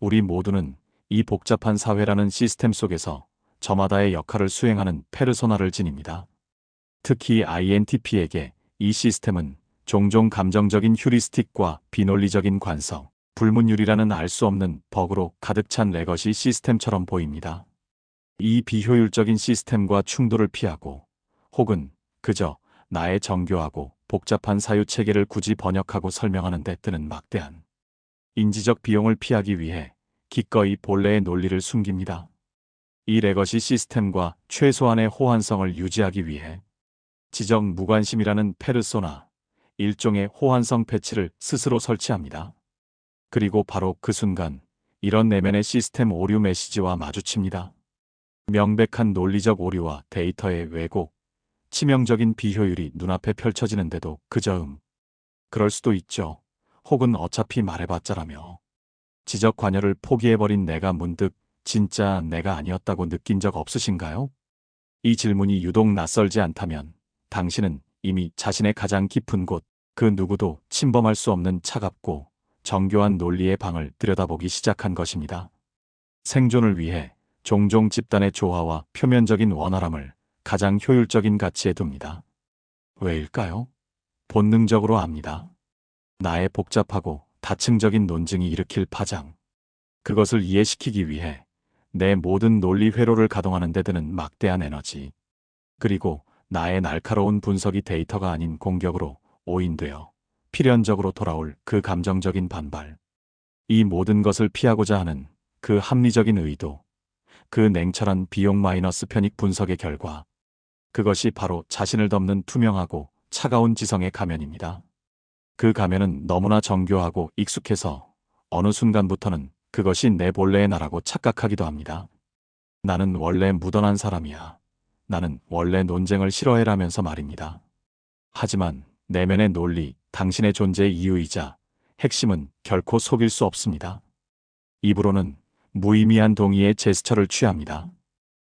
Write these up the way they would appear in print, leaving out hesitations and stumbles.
우리 모두는 이 복잡한 사회라는 시스템 속에서 저마다의 역할을 수행하는 페르소나를 지닙니다. 특히 INTP에게 이 시스템은 종종 감정적인 휴리스틱과 비논리적인 관성, 불문율이라는 알 수 없는 버그로 가득 찬 레거시 시스템처럼 보입니다. 이 비효율적인 시스템과 충돌을 피하고 혹은 그저 나의 정교하고 복잡한 사유체계를 굳이 번역하고 설명하는 데 뜨는 막대한 인지적 비용을 피하기 위해 기꺼이 본래의 논리를 숨깁니다. 이 레거시 시스템과 최소한의 호환성을 유지하기 위해 지적 무관심이라는 페르소나, 일종의 호환성 패치를 스스로 설치합니다. 그리고 바로 그 순간 이런 내면의 시스템 오류 메시지와 마주칩니다. 명백한 논리적 오류와 데이터의 왜곡, 치명적인 비효율이 눈앞에 펼쳐지는데도 그저 그럴 수도 있죠. 혹은 어차피 말해봤자라며 지적 관여를 포기해버린 내가 문득 진짜 내가 아니었다고 느낀 적 없으신가요? 이 질문이 유독 낯설지 않다면 당신은 이미 자신의 가장 깊은 곳, 그 누구도 침범할 수 없는 차갑고 정교한 논리의 방을 들여다보기 시작한 것입니다. 생존을 위해 종종 집단의 조화와 표면적인 원활함을 가장 효율적인 가치에 둡니다. 왜일까요? 본능적으로 압니다. 나의 복잡하고 다층적인 논증이 일으킬 파장, 그것을 이해시키기 위해 내 모든 논리 회로를 가동하는 데 드는 막대한 에너지, 그리고 나의 날카로운 분석이 데이터가 아닌 공격으로 오인되어 필연적으로 돌아올 그 감정적인 반발, 이 모든 것을 피하고자 하는 그 합리적인 의도, 그 냉철한 비용 마이너스 편익 분석의 결과, 그것이 바로 자신을 덮는 투명하고 차가운 지성의 가면입니다. 그 가면은 너무나 정교하고 익숙해서 어느 순간부터는 그것이 내 본래의 나라고 착각하기도 합니다. 나는 원래 무던한 사람이야. 나는 원래 논쟁을 싫어해라면서 말입니다. 하지만 내면의 논리, 당신의 존재의 이유이자 핵심은 결코 속일 수 없습니다. 입으로는 무의미한 동의의 제스처를 취합니다.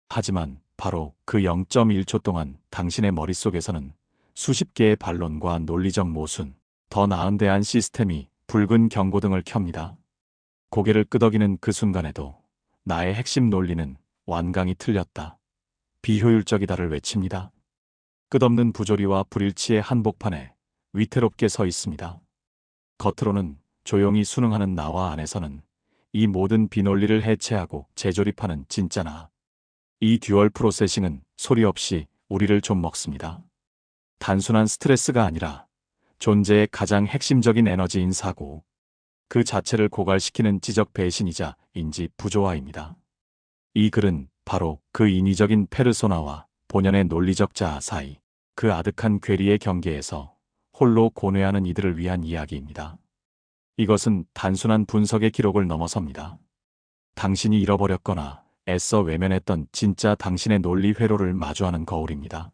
하지만 바로 그 0.1초 동안 당신의 머릿속에서는 수십 개의 반론과 논리적 모순, 더 나은 대안 시스템이 붉은 경고등을 켭니다. 고개를 끄덕이는 그 순간에도 나의 핵심 논리는 완강히 틀렸다, 비효율적이다를 외칩니다. 끝없는 부조리와 불일치의 한복판에 위태롭게 서 있습니다. 겉으로는 조용히 순응하는 나와 안에서는 이 모든 비논리를 해체하고 재조립하는 진짜 나. 이 듀얼 프로세싱은 소리 없이 우리를 좀 먹습니다. 단순한 스트레스가 아니라 존재의 가장 핵심적인 에너지인 사고, 그 자체를 고갈시키는 지적 배신이자 인지 부조화입니다. 이 글은 바로 그 인위적인 페르소나와 본연의 논리적 자아 사이, 그 아득한 괴리의 경계에서 홀로 고뇌하는 이들을 위한 이야기입니다. 이것은 단순한 분석의 기록을 넘어섭니다. 당신이 잃어버렸거나 애써 외면했던 진짜 당신의 논리 회로를 마주하는 거울입니다.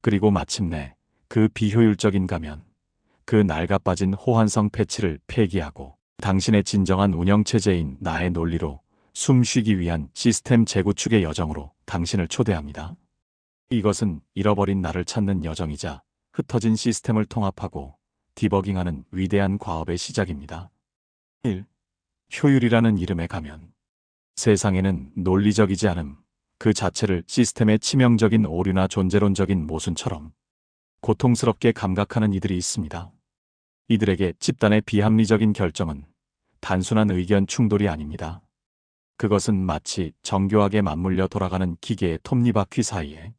그리고 마침내 그 비효율적인 가면, 그 낡아빠진 호환성 패치를 폐기하고 당신의 진정한 운영체제인 나의 논리로 숨쉬기 위한 시스템 재구축의 여정으로 당신을 초대합니다. 이것은 잃어버린 나를 찾는 여정이자 흩어진 시스템을 통합하고 디버깅하는 위대한 과업의 시작입니다. 1. 효율이라는 이름의 가면. 세상에는 논리적이지 않음, 그 자체를 시스템의 치명적인 오류나 존재론적인 모순처럼 고통스럽게 감각하는 이들이 있습니다. 이들에게 집단의 비합리적인 결정은 단순한 의견 충돌이 아닙니다. 그것은 마치 정교하게 맞물려 돌아가는 기계의 톱니바퀴 사이에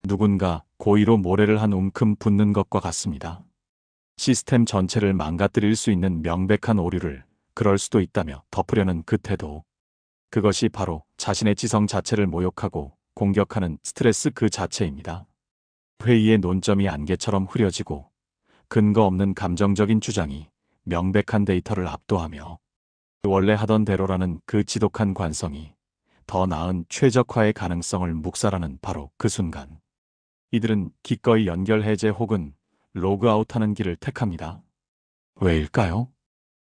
누군가 고의로 모래를 한 움큼 붓는 것과 같습니다. 시스템 전체를 망가뜨릴 수 있는 명백한 오류를 그럴 수도 있다며 덮으려는 그 태도, 그것이 바로 자신의 지성 자체를 모욕하고 공격하는 스트레스 그 자체입니다. 회의의 논점이 안개처럼 흐려지고 근거 없는 감정적인 주장이 명백한 데이터를 압도하며 원래 하던 대로라는 그 지독한 관성이 더 나은 최적화의 가능성을 묵살하는 바로 그 순간, 이들은 기꺼이 연결 해제 혹은 로그아웃하는 길을 택합니다. 왜일까요?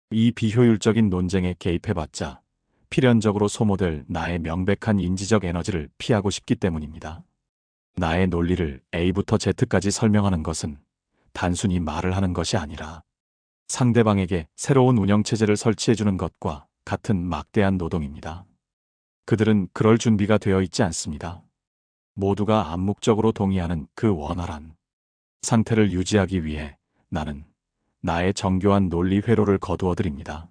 이 비효율적인 논쟁에 개입해봤자 필연적으로 소모될 나의 명백한 인지적 에너지를 피하고 싶기 때문입니다. 나의 논리를 A부터 Z까지 설명하는 것은 단순히 말을 하는 것이 아니라 상대방에게 새로운 운영체제를 설치해주는 것과 같은 막대한 노동입니다. 그들은 그럴 준비가 되어 있지 않습니다. 모두가 암묵적으로 동의하는 그 원활한 상태를 유지하기 위해 나는 나의 정교한 논리 회로를 거두어 드립니다.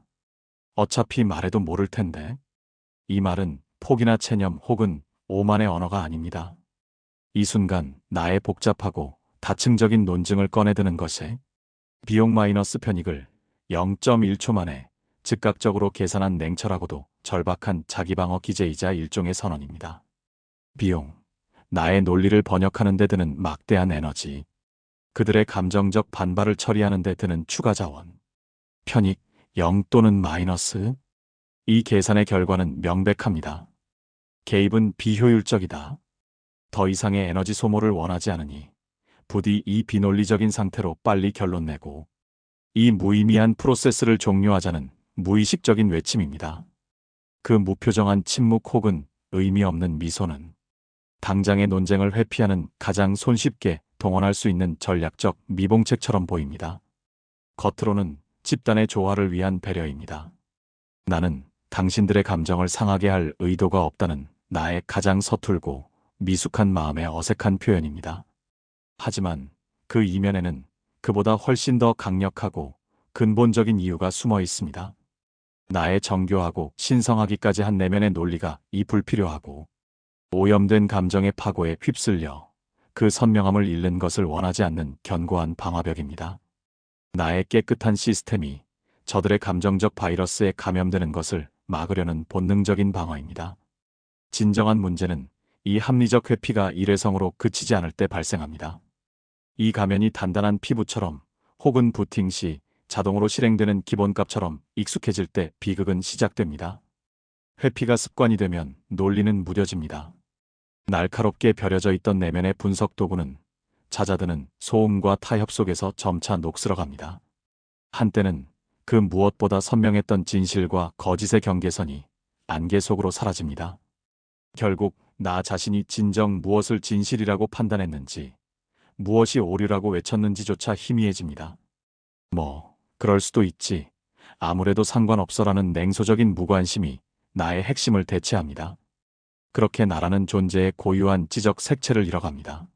어차피 말해도 모를 텐데. 이 말은 폭이나 체념 혹은 오만의 언어가 아닙니다. 이 순간 나의 복잡하고 다층적인 논증을 꺼내드는 것에 비용 마이너스 편익을 0.1초 만에 즉각적으로 계산한 냉철하고도 절박한 자기방어 기제이자 일종의 선언입니다. 비용, 나의 논리를 번역하는 데 드는 막대한 에너지, 그들의 감정적 반발을 처리하는 데 드는 추가 자원, 편익 0 또는 마이너스. 이 계산의 결과는 명백합니다. 개입은 비효율적이다. 더 이상의 에너지 소모를 원하지 않으니 부디 이 비논리적인 상태로 빨리 결론 내고 이 무의미한 프로세스를 종료하자는 무의식적인 외침입니다. 그 무표정한 침묵 혹은 의미 없는 미소는 당장의 논쟁을 회피하는 가장 손쉽게 동원할 수 있는 전략적 미봉책처럼 보입니다. 겉으로는 집단의 조화를 위한 배려입니다. 나는 당신들의 감정을 상하게 할 의도가 없다는 나의 가장 서툴고 미숙한 마음의 어색한 표현입니다. 하지만 그 이면에는 그보다 훨씬 더 강력하고 근본적인 이유가 숨어 있습니다. 나의 정교하고 신성하기까지 한 내면의 논리가 이 불필요하고 오염된 감정의 파고에 휩쓸려 그 선명함을 잃는 것을 원하지 않는 견고한 방화벽입니다. 나의 깨끗한 시스템이 저들의 감정적 바이러스에 감염되는 것을 막으려는 본능적인 방어입니다. 진정한 문제는 이 합리적 회피가 일회성으로 그치지 않을 때 발생합니다. 이 가면이 단단한 피부처럼 혹은 부팅 시 자동으로 실행되는 기본값처럼 익숙해질 때 비극은 시작됩니다. 회피가 습관이 되면 논리는 무뎌집니다. 날카롭게 벼려져 있던 내면의 분석 도구는 잦아드는 소음과 타협 속에서 점차 녹슬어갑니다. 한때는 그 무엇보다 선명했던 진실과 거짓의 경계선이 안개 속으로 사라집니다. 결국 나 자신이 진정 무엇을 진실이라고 판단했는지, 무엇이 오류라고 외쳤는지조차 희미해집니다. 그럴 수도 있지. 아무래도 상관없어라는 냉소적인 무관심이 나의 핵심을 대체합니다. 그렇게 나라는 존재의 고유한 지적 색채를 잃어갑니다.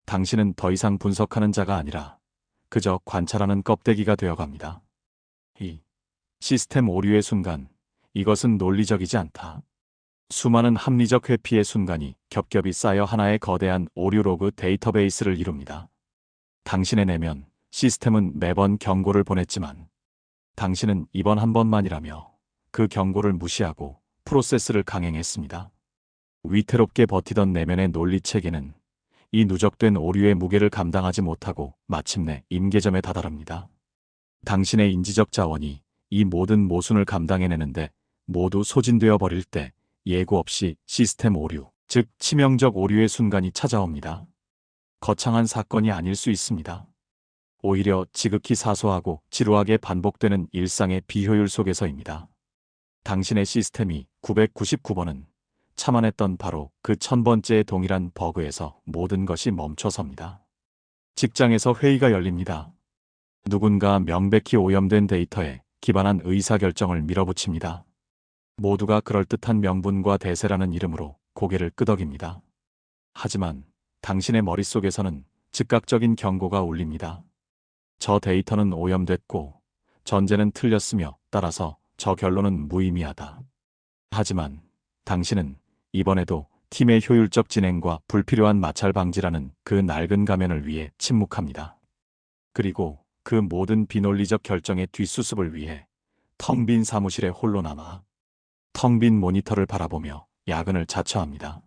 당신은 더 이상 분석하는 자가 아니라 그저 관찰하는 껍데기가 되어갑니다. 이 시스템 오류의 순간, 이것은 논리적이지 않다. 수많은 합리적 회피의 순간이 겹겹이 쌓여 하나의 거대한 오류 로그 데이터베이스를 이룹니다. 당신의 내면, 시스템은 매번 경고를 보냈지만 당신은 이번 한 번만이라며 그 경고를 무시하고 프로세스를 강행했습니다. 위태롭게 버티던 내면의 논리체계는 이 누적된 오류의 무게를 감당하지 못하고 마침내 임계점에 다다릅니다. 당신의 인지적 자원이 이 모든 모순을 감당해내는데 모두 소진되어 버릴 때 예고 없이 시스템 오류, 즉 치명적 오류의 순간이 찾아옵니다. 거창한 사건이 아닐 수 있습니다. 오히려 지극히 사소하고 지루하게 반복되는 일상의 비효율 속에서입니다. 당신의 시스템이 999번은 참아냈던 바로 그 1000번째의 동일한 버그에서 모든 것이 멈춰섭니다. 직장에서 회의가 열립니다. 누군가 명백히 오염된 데이터에 기반한 의사결정을 밀어붙입니다. 모두가 그럴듯한 명분과 대세라는 이름으로 고개를 끄덕입니다. 하지만 당신의 머릿속에서는 즉각적인 경고가 울립니다. 저 데이터는 오염됐고 전제는 틀렸으며 따라서 저 결론은 무의미하다. 하지만 당신은 이번에도 팀의 효율적 진행과 불필요한 마찰 방지라는 그 낡은 가면을 위해 침묵합니다. 그리고 그 모든 비논리적 결정의 뒷수습을 위해 텅 빈 사무실에 홀로 남아 텅 빈 모니터를 바라보며 야근을 자처합니다.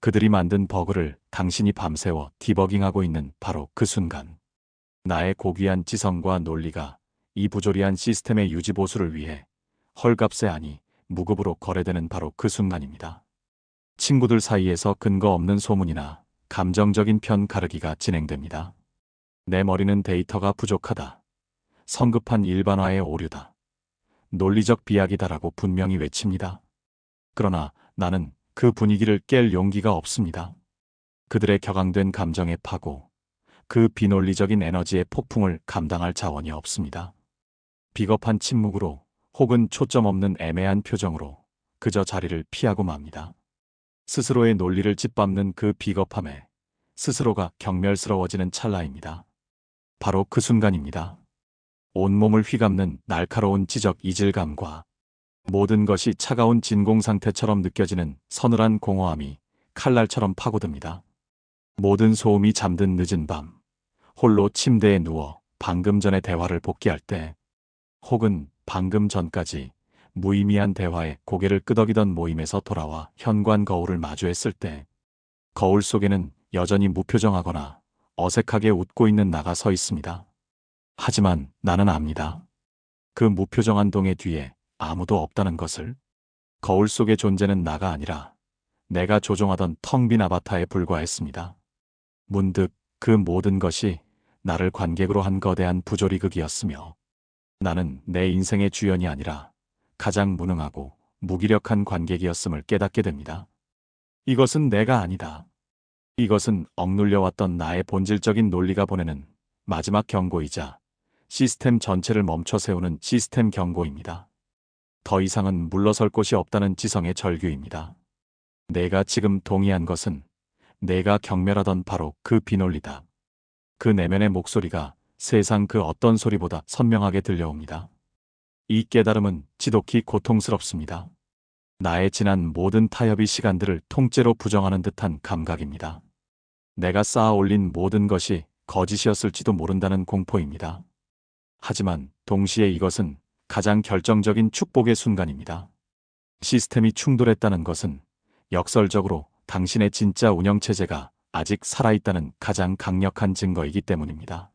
그들이 만든 버그를 당신이 밤새워 디버깅하고 있는 바로 그 순간, 나의 고귀한 지성과 논리가 이 부조리한 시스템의 유지보수를 위해 헐값에 아니 무급으로 거래되는 바로 그 순간입니다. 친구들 사이에서 근거 없는 소문이나 감정적인 편 가르기가 진행됩니다. 내 머리는 데이터가 부족하다. 성급한 일반화의 오류다. 논리적 비약이다라고 분명히 외칩니다. 그러나 나는 그 분위기를 깰 용기가 없습니다. 그들의 격앙된 감정의 파고, 그 비논리적인 에너지의 폭풍을 감당할 자원이 없습니다. 비겁한 침묵으로 혹은 초점 없는 애매한 표정으로 그저 자리를 피하고 맙니다. 스스로의 논리를 짓밟는 그 비겁함에 스스로가 경멸스러워지는 찰나입니다. 바로 그 순간입니다. 온몸을 휘감는 날카로운 지적 이질감과 모든 것이 차가운 진공 상태처럼 느껴지는 서늘한 공허함이 칼날처럼 파고듭니다. 모든 소음이 잠든 늦은 밤, 홀로 침대에 누워 방금 전의 대화를 복귀할 때, 혹은 방금 전까지 무의미한 대화에 고개를 끄덕이던 모임에서 돌아와 현관 거울을 마주했을 때, 거울 속에는 여전히 무표정하거나 어색하게 웃고 있는 나가 서 있습니다. 하지만 나는 압니다. 그 무표정한 동의 뒤에 아무도 없다는 것을. 거울 속의 존재는 나가 아니라 내가 조종하던 텅 빈 아바타에 불과했습니다. 문득 그 모든 것이 나를 관객으로 한 거대한 부조리극이었으며, 나는 내 인생의 주연이 아니라 가장 무능하고 무기력한 관객이었음을 깨닫게 됩니다. 이것은 내가 아니다. 이것은 억눌려왔던 나의 본질적인 논리가 보내는 마지막 경고이자 시스템 전체를 멈춰 세우는 시스템 경고입니다. 더 이상은 물러설 곳이 없다는 지성의 절규입니다. 내가 지금 동의한 것은 내가 경멸하던 바로 그 비논리다. 그 내면의 목소리가 세상 그 어떤 소리보다 선명하게 들려옵니다. 이 깨달음은 지독히 고통스럽습니다. 나의 지난 모든 타협의 시간들을 통째로 부정하는 듯한 감각입니다. 내가 쌓아 올린 모든 것이 거짓이었을지도 모른다는 공포입니다. 하지만 동시에 이것은 가장 결정적인 축복의 순간입니다. 시스템이 충돌했다는 것은 역설적으로 당신의 진짜 운영체제가 아직 살아있다는 가장 강력한 증거이기 때문입니다.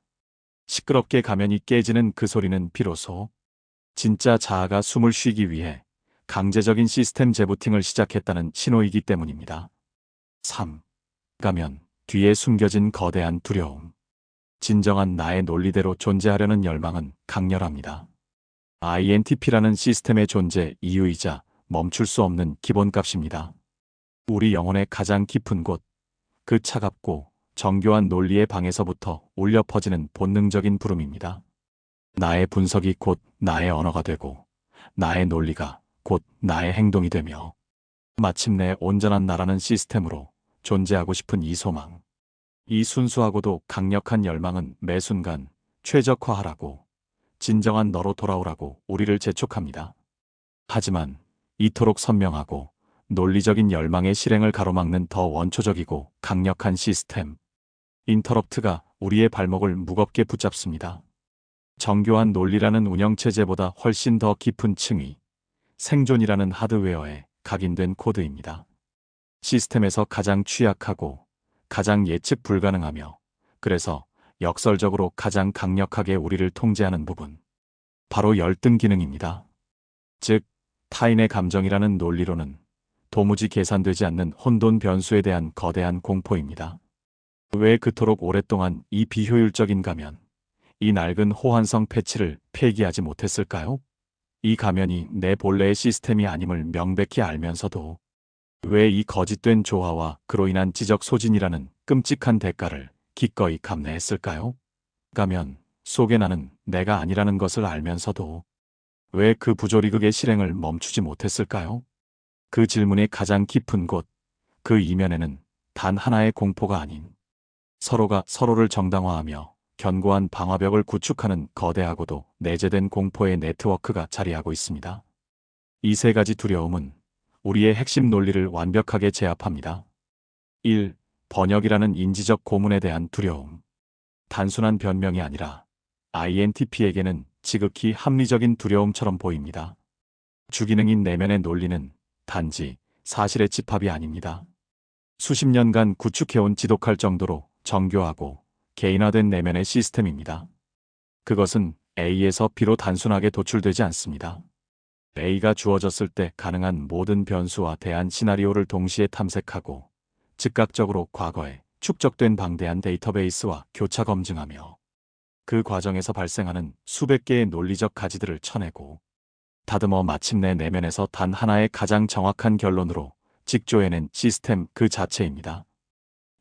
시끄럽게 가면이 깨지는 그 소리는 비로소 진짜 자아가 숨을 쉬기 위해 강제적인 시스템 재부팅을 시작했다는 신호이기 때문입니다. 3. 가면 뒤에 숨겨진 거대한 두려움. 진정한 나의 논리대로 존재하려는 열망은 강렬합니다. INTP라는 시스템의 존재 이유이자 멈출 수 없는 기본값입니다. 우리 영혼의 가장 깊은 곳, 그 차갑고 정교한 논리의 방에서부터 울려 퍼지는 본능적인 부름입니다. 나의 분석이 곧 나의 언어가 되고, 나의 논리가 곧 나의 행동이 되며, 마침내 온전한 나라는 시스템으로 존재하고 싶은 이 소망. 이 순수하고도 강력한 열망은 매 순간 최적화하라고, 진정한 너로 돌아오라고 우리를 재촉합니다. 하지만 이토록 선명하고 논리적인 열망의 실행을 가로막는 더 원초적이고 강력한 시스템, 인터럽트가 우리의 발목을 무겁게 붙잡습니다. 정교한 논리라는 운영체제보다 훨씬 더 깊은 층위, 생존이라는 하드웨어에 각인된 코드입니다. 시스템에서 가장 취약하고 가장 예측 불가능하며, 그래서 역설적으로 가장 강력하게 우리를 통제하는 부분, 바로 열등 기능입니다. 즉, 타인의 감정이라는 논리로는 도무지 계산되지 않는 혼돈 변수에 대한 거대한 공포입니다. 왜 그토록 오랫동안 이 비효율적인 가면, 이 낡은 호환성 패치를 폐기하지 못했을까요? 이 가면이 내 본래의 시스템이 아님을 명백히 알면서도 왜 이 거짓된 조화와 그로 인한 지적 소진이라는 끔찍한 대가를 기꺼이 감내했을까요? 가면 속에 나는 내가 아니라는 것을 알면서도 왜 그 부조리극의 실행을 멈추지 못했을까요? 그 질문의 가장 깊은 곳, 그 이면에는 단 하나의 공포가 아닌 서로가 서로를 정당화하며 견고한 방화벽을 구축하는 거대하고도 내재된 공포의 네트워크가 자리하고 있습니다. 이 세 가지 두려움은 우리의 핵심 논리를 완벽하게 제압합니다. 1. 번역이라는 인지적 고문에 대한 두려움. 단순한 변명이 아니라 INTP에게는 지극히 합리적인 두려움처럼 보입니다. 주기능인 내면의 논리는 단지 사실의 집합이 아닙니다. 수십 년간 구축해온 지독할 정도로 정교하고 개인화된 내면의 시스템입니다. 그것은 A에서 B로 단순하게 도출되지 않습니다. A가 주어졌을 때 가능한 모든 변수와 대안 시나리오를 동시에 탐색하고 즉각적으로 과거에 축적된 방대한 데이터베이스와 교차 검증하며 그 과정에서 발생하는 수백 개의 논리적 가지들을 쳐내고 다듬어 마침내 내면에서 단 하나의 가장 정확한 결론으로 직조해낸 시스템 그 자체입니다.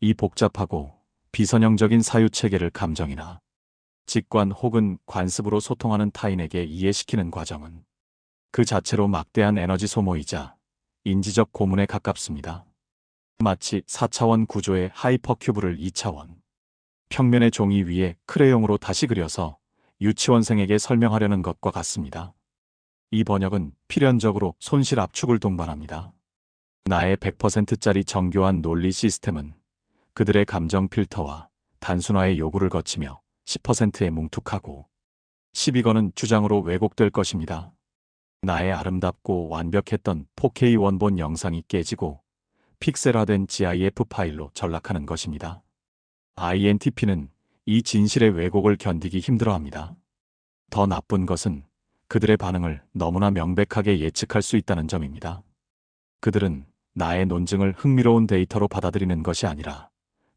이 복잡하고 비선형적인 사유체계를 감정이나 직관 혹은 관습으로 소통하는 타인에게 이해시키는 과정은 그 자체로 막대한 에너지 소모이자 인지적 고문에 가깝습니다. 마치 4차원 구조의 하이퍼큐브를 2차원 평면의 종이 위에 크레용으로 다시 그려서 유치원생에게 설명하려는 것과 같습니다. 이 번역은 필연적으로 손실 압축을 동반합니다. 나의 100%짜리 정교한 논리 시스템은 그들의 감정 필터와 단순화의 요구를 거치며 10%에 뭉툭하고 12건은 주장으로 왜곡될 것입니다. 나의 아름답고 완벽했던 4K 원본 영상이 깨지고 픽셀화된 GIF 파일로 전락하는 것입니다. INTP는 이 진실의 왜곡을 견디기 힘들어합니다. 더 나쁜 것은 그들의 반응을 너무나 명백하게 예측할 수 있다는 점입니다. 그들은 나의 논증을 흥미로운 데이터로 받아들이는 것이 아니라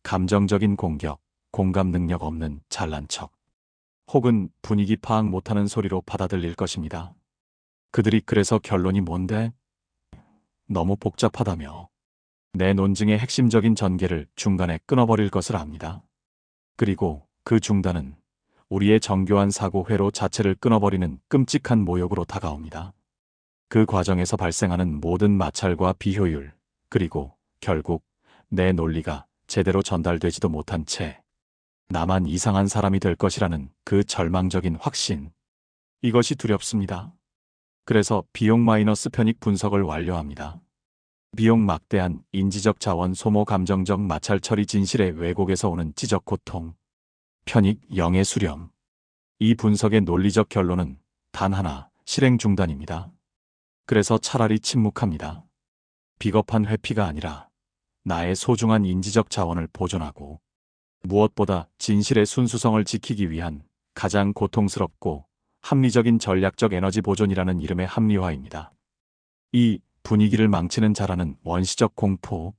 감정적인 공격, 공감 능력 없는 잘난 척, 혹은 분위기 파악 못하는 소리로 받아들일 것입니다. 그들이 그래서 결론이 뭔데? 너무 복잡하다며 내 논증의 핵심적인 전개를 중간에 끊어버릴 것을 압니다. 그리고 그 중단은 우리의 정교한 사고 회로 자체를 끊어버리는 끔찍한 모욕으로 다가옵니다. 그 과정에서 발생하는 모든 마찰과 비효율, 그리고 결국 내 논리가 제대로 전달되지도 못한 채 나만 이상한 사람이 될 것이라는 그 절망적인 확신. 이것이 두렵습니다. 그래서 비용 마이너스 편익 분석을 완료합니다. 비용 막대한 인지적 자원 소모 감정적 마찰 처리 진실의 왜곡에서 오는 지적 고통. 편익 영의 수렴. 이 분석의 논리적 결론은 단 하나, 실행 중단입니다. 그래서 차라리 침묵합니다. 비겁한 회피가 아니라 나의 소중한 인지적 자원을 보존하고 무엇보다 진실의 순수성을 지키기 위한 가장 고통스럽고 합리적인 전략적 에너지 보존이라는 이름의 합리화입니다. 이 분위기를 망치는 자라는 원시적 공포.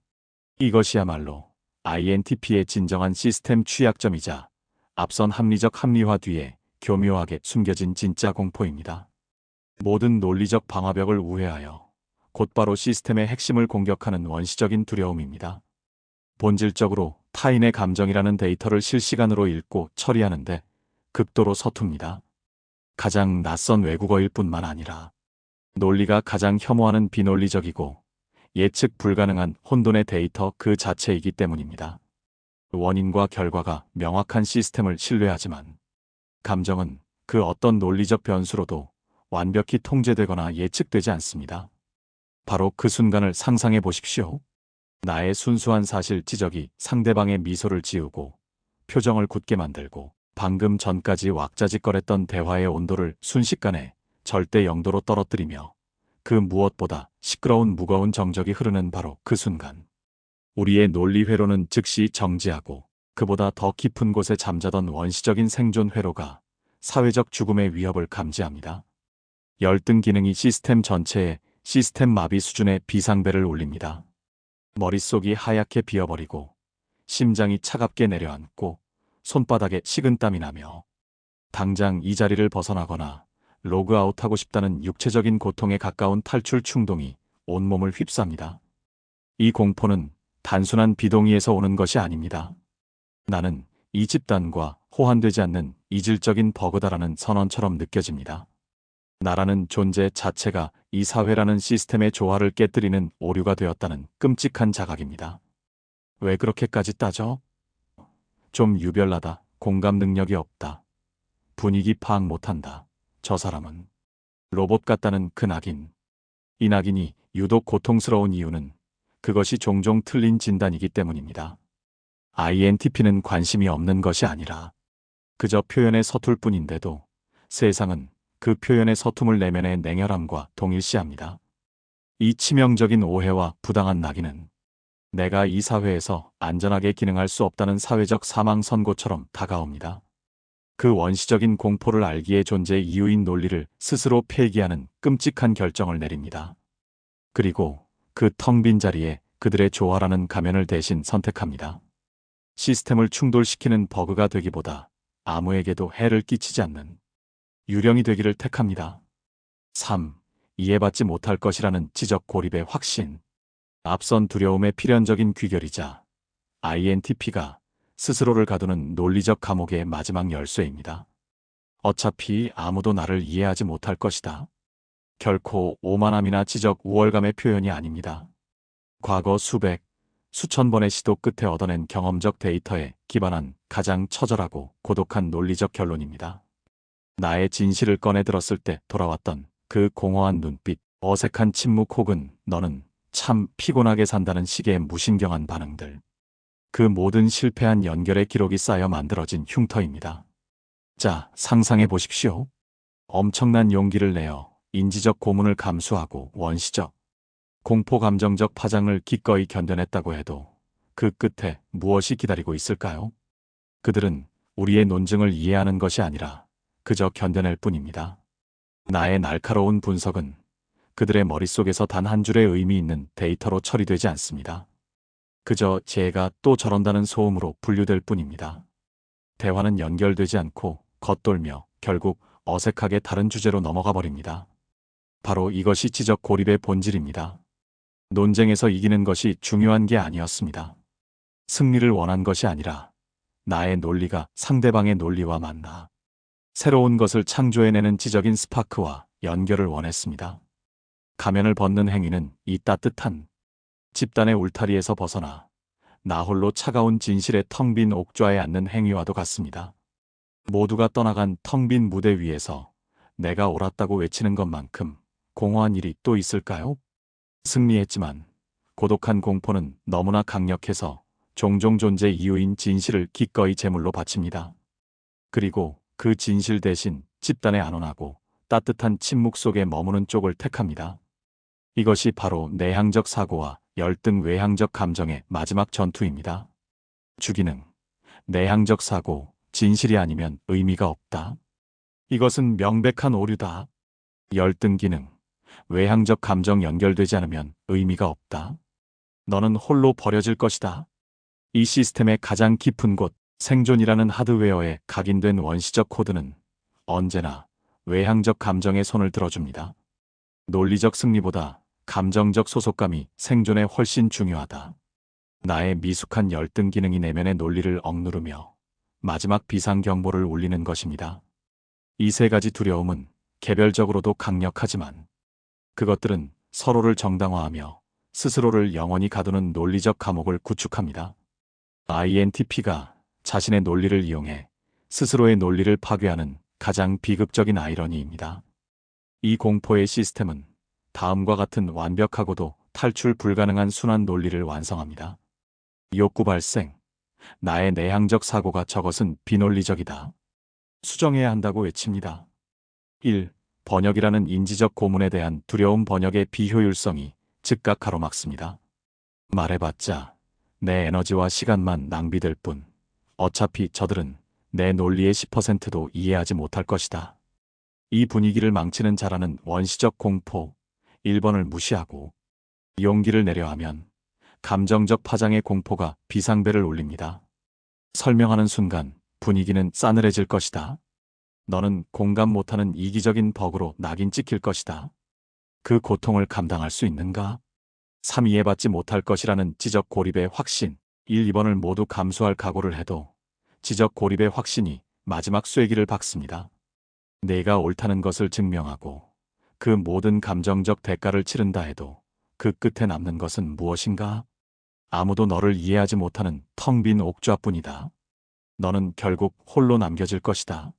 이것이야말로 INTP의 진정한 시스템 취약점이자 앞선 합리적 합리화 뒤에 교묘하게 숨겨진 진짜 공포입니다. 모든 논리적 방화벽을 우회하여 곧바로 시스템의 핵심을 공격하는 원시적인 두려움입니다. 본질적으로 타인의 감정이라는 데이터를 실시간으로 읽고 처리하는데 극도로 서툽니다. 가장 낯선 외국어일 뿐만 아니라 논리가 가장 혐오하는 비논리적이고 예측 불가능한 혼돈의 데이터 그 자체이기 때문입니다. 원인과 결과가 명확한 시스템을 신뢰하지만 감정은 그 어떤 논리적 변수로도 완벽히 통제되거나 예측되지 않습니다. 바로 그 순간을 상상해 보십시오. 나의 순수한 사실 지적이 상대방의 미소를 지우고 표정을 굳게 만들고 방금 전까지 왁자지껄했던 대화의 온도를 순식간에 절대 0도로 떨어뜨리며 그 무엇보다 시끄러운 무거운 정적이 흐르는 바로 그 순간 우리의 논리 회로는 즉시 정지하고 그보다 더 깊은 곳에 잠자던 원시적인 생존 회로가 사회적 죽음의 위협을 감지합니다. 열등 기능이 시스템 전체에 시스템 마비 수준의 비상벨을 울립니다. 머릿속이 하얗게 비어버리고 심장이 차갑게 내려앉고 손바닥에 식은땀이 나며 당장 이 자리를 벗어나거나 로그아웃하고 싶다는 육체적인 고통에 가까운 탈출 충동이 온몸을 휩쌉니다. 이 공포는 단순한 비동의에서 오는 것이 아닙니다. 나는 이 집단과 호환되지 않는 이질적인 버그다라는 선언처럼 느껴집니다. 나라는 존재 자체가 이 사회라는 시스템의 조화를 깨뜨리는 오류가 되었다는 끔찍한 자각입니다. 왜 그렇게까지 따져? 좀 유별나다. 공감 능력이 없다. 분위기 파악 못한다. 저 사람은 로봇 같다는 그 낙인. 이 낙인이 유독 고통스러운 이유는 그것이 종종 틀린 진단이기 때문입니다. INTP는 관심이 없는 것이 아니라 그저 표현에 서툴 뿐인데도 세상은 그 표현의 서툼을 내면의 냉혈함과 동일시합니다. 이 치명적인 오해와 부당한 낙인은 내가 이 사회에서 안전하게 기능할 수 없다는 사회적 사망 선고처럼 다가옵니다. 그 원시적인 공포를 알기에 존재 이유인 논리를 스스로 폐기하는 끔찍한 결정을 내립니다. 그리고 그 텅 빈 자리에 그들의 조화라는 가면을 대신 선택합니다. 시스템을 충돌시키는 버그가 되기보다 아무에게도 해를 끼치지 않는 유령이 되기를 택합니다. 3. 이해받지 못할 것이라는 지적 고립의 확신. 앞선 두려움의 필연적인 귀결이자 INTP가 스스로를 가두는 논리적 감옥의 마지막 열쇠입니다. 어차피 아무도 나를 이해하지 못할 것이다. 결코 오만함이나 지적 우월감의 표현이 아닙니다. 과거 수백, 수천 번의 시도 끝에 얻어낸 경험적 데이터에 기반한 가장 처절하고 고독한 논리적 결론입니다. 나의 진실을 꺼내 들었을 때 돌아왔던 그 공허한 눈빛, 어색한 침묵 혹은 너는 참 피곤하게 산다는 식의 무신경한 반응들. 그 모든 실패한 연결의 기록이 쌓여 만들어진 흉터입니다. 자, 상상해 보십시오. 엄청난 용기를 내어 인지적 고문을 감수하고 원시적, 공포 감정적 파장을 기꺼이 견뎌냈다고 해도 그 끝에 무엇이 기다리고 있을까요? 그들은 우리의 논증을 이해하는 것이 아니라 그저 견뎌낼 뿐입니다. 나의 날카로운 분석은 그들의 머릿속에서 단 한 줄의 의미 있는 데이터로 처리되지 않습니다. 그저 쟤가 또 저런다는 소음으로 분류될 뿐입니다. 대화는 연결되지 않고 겉돌며 결국 어색하게 다른 주제로 넘어가 버립니다. 바로 이것이 지적 고립의 본질입니다. 논쟁에서 이기는 것이 중요한 게 아니었습니다. 승리를 원한 것이 아니라 나의 논리가 상대방의 논리와 만나 새로운 것을 창조해내는 지적인 스파크와 연결을 원했습니다. 가면을 벗는 행위는 이 따뜻한 집단의 울타리에서 벗어나 나 홀로 차가운 진실의 텅 빈 옥좌에 앉는 행위와도 같습니다. 모두가 떠나간 텅 빈 무대 위에서 내가 옳았다고 외치는 것만큼 공허한 일이 또 있을까요? 승리했지만 고독한 공포는 너무나 강력해서 종종 존재 이유인 진실을 기꺼이 제물로 바칩니다. 그리고 그 진실 대신 집단에 안온하고 따뜻한 침묵 속에 머무는 쪽을 택합니다. 이것이 바로 내향적 사고와 열등 외향적 감정의 마지막 전투입니다. 주기능, 내향적 사고, 진실이 아니면 의미가 없다. 이것은 명백한 오류다. 열등 기능, 외향적 감정 연결되지 않으면 의미가 없다. 너는 홀로 버려질 것이다. 이 시스템의 가장 깊은 곳, 생존이라는 하드웨어에 각인된 원시적 코드는 언제나 외향적 감정에 손을 들어줍니다. 논리적 승리보다 감정적 소속감이 생존에 훨씬 중요하다. 나의 미숙한 열등 기능이 내면의 논리를 억누르며 마지막 비상경보를 울리는 것입니다. 이 세 가지 두려움은 개별적으로도 강력하지만 그것들은 서로를 정당화하며 스스로를 영원히 가두는 논리적 감옥을 구축합니다. INTP가 자신의 논리를 이용해 스스로의 논리를 파괴하는 가장 비극적인 아이러니입니다. 이 공포의 시스템은 다음과 같은 완벽하고도 탈출 불가능한 순환 논리를 완성합니다. 욕구 발생. 나의 내향적 사고가 저것은 비논리적이다. 수정해야 한다고 외칩니다. 1. 번역이라는 인지적 고문에 대한 두려움. 번역의 비효율성이 즉각 가로막습니다. 말해봤자 내 에너지와 시간만 낭비될 뿐 어차피 저들은 내 논리의 10%도 이해하지 못할 것이다. 이 분위기를 망치는 자라는 원시적 공포 1번을 무시하고 용기를 내려 하면 감정적 파장의 공포가 비상벨을 울립니다. 설명하는 순간 분위기는 싸늘해질 것이다. 너는 공감 못하는 이기적인 버그로 낙인 찍힐 것이다. 그 고통을 감당할 수 있는가? 3. 이해받지 못할 것이라는 지적 고립의 확신. 1, 2번을 모두 감수할 각오를 해도 지적 고립의 확신이 마지막 쐐기를 박습니다. 내가 옳다는 것을 증명하고 그 모든 감정적 대가를 치른다 해도 그 끝에 남는 것은 무엇인가? 아무도 너를 이해하지 못하는 텅 빈 옥좌뿐이다. 너는 결국 홀로 남겨질 것이다.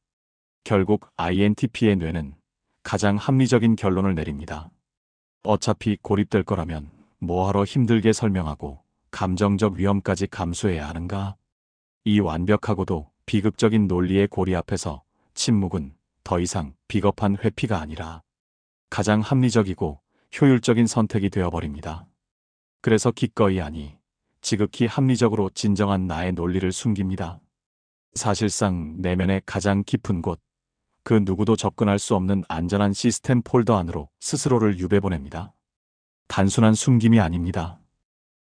결국 INTP의 뇌는 가장 합리적인 결론을 내립니다. 어차피 고립될 거라면 뭐하러 힘들게 설명하고 감정적 위험까지 감수해야 하는가? 이 완벽하고도 비극적인 논리의 고리 앞에서 침묵은 더 이상 비겁한 회피가 아니라 가장 합리적이고 효율적인 선택이 되어버립니다. 그래서 기꺼이 아니, 지극히 합리적으로 진정한 나의 논리를 숨깁니다. 사실상 내면의 가장 깊은 곳, 그 누구도 접근할 수 없는 안전한 시스템 폴더 안으로 스스로를 유배보냅니다. 단순한 숨김이 아닙니다.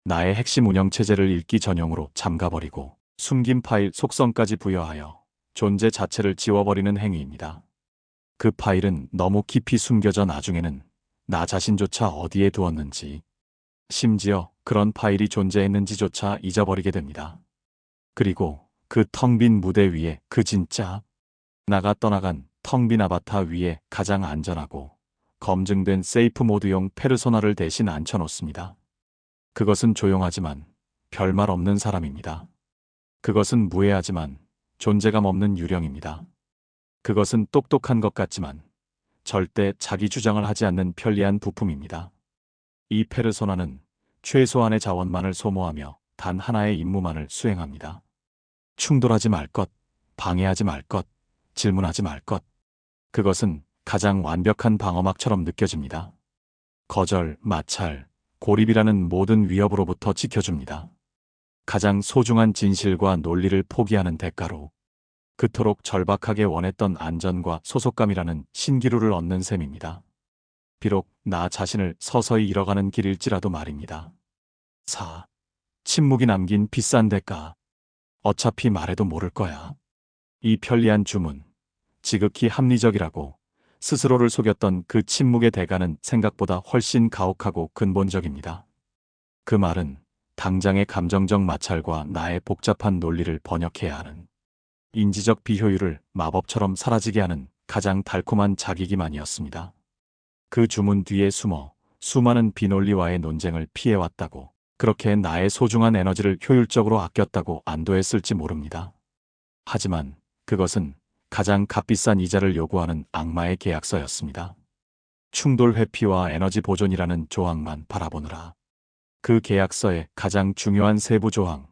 나의 핵심 운영체제를 읽기 전용으로 잠가버리고 숨긴 파일 속성까지 부여하여 존재 자체를 지워버리는 행위입니다. 그 파일은 너무 깊이 숨겨져 나중에는 나 자신조차 어디에 두었는지, 심지어 그런 파일이 존재했는지조차 잊어버리게 됩니다. 그리고 그 텅 빈 무대 위에 그 진짜 나가 떠나간 텅 빈 아바타 위에 가장 안전하고 검증된 세이프 모드용 페르소나를 대신 앉혀놓습니다. 그것은 조용하지만 별말 없는 사람입니다. 그것은 무해하지만 존재감 없는 유령입니다. 그것은 똑똑한 것 같지만 절대 자기 주장을 하지 않는 편리한 부품입니다. 이 페르소나는 최소한의 자원만을 소모하며 단 하나의 임무만을 수행합니다. 충돌하지 말 것, 방해하지 말 것, 질문하지 말 것. 그것은 가장 완벽한 방어막처럼 느껴집니다. 거절, 마찰, 고립이라는 모든 위협으로부터 지켜줍니다. 가장 소중한 진실과 논리를 포기하는 대가로 그토록 절박하게 원했던 안전과 소속감이라는 신기루를 얻는 셈입니다. 비록 나 자신을 서서히 잃어가는 길일지라도 말입니다. 4. 침묵이 남긴 비싼 대가. 어차피 말해도 모를 거야. 이 편리한 주문, 지극히 합리적이라고 스스로를 속였던 그 침묵의 대가는 생각보다 훨씬 가혹하고 근본적입니다. 그 말은 당장의 감정적 마찰과 나의 복잡한 논리를 번역해야 하는 인지적 비효율을 마법처럼 사라지게 하는 가장 달콤한 자기기만이었습니다. 그 주문 뒤에 숨어 수많은 비논리와의 논쟁을 피해왔다고, 그렇게 나의 소중한 에너지를 효율적으로 아꼈다고 안도했을지 모릅니다. 하지만 그것은 가장 값비싼 이자를 요구하는 악마의 계약서였습니다. 충돌 회피와 에너지 보존이라는 조항만 바라보느라 그 계약서의 가장 중요한 세부 조항,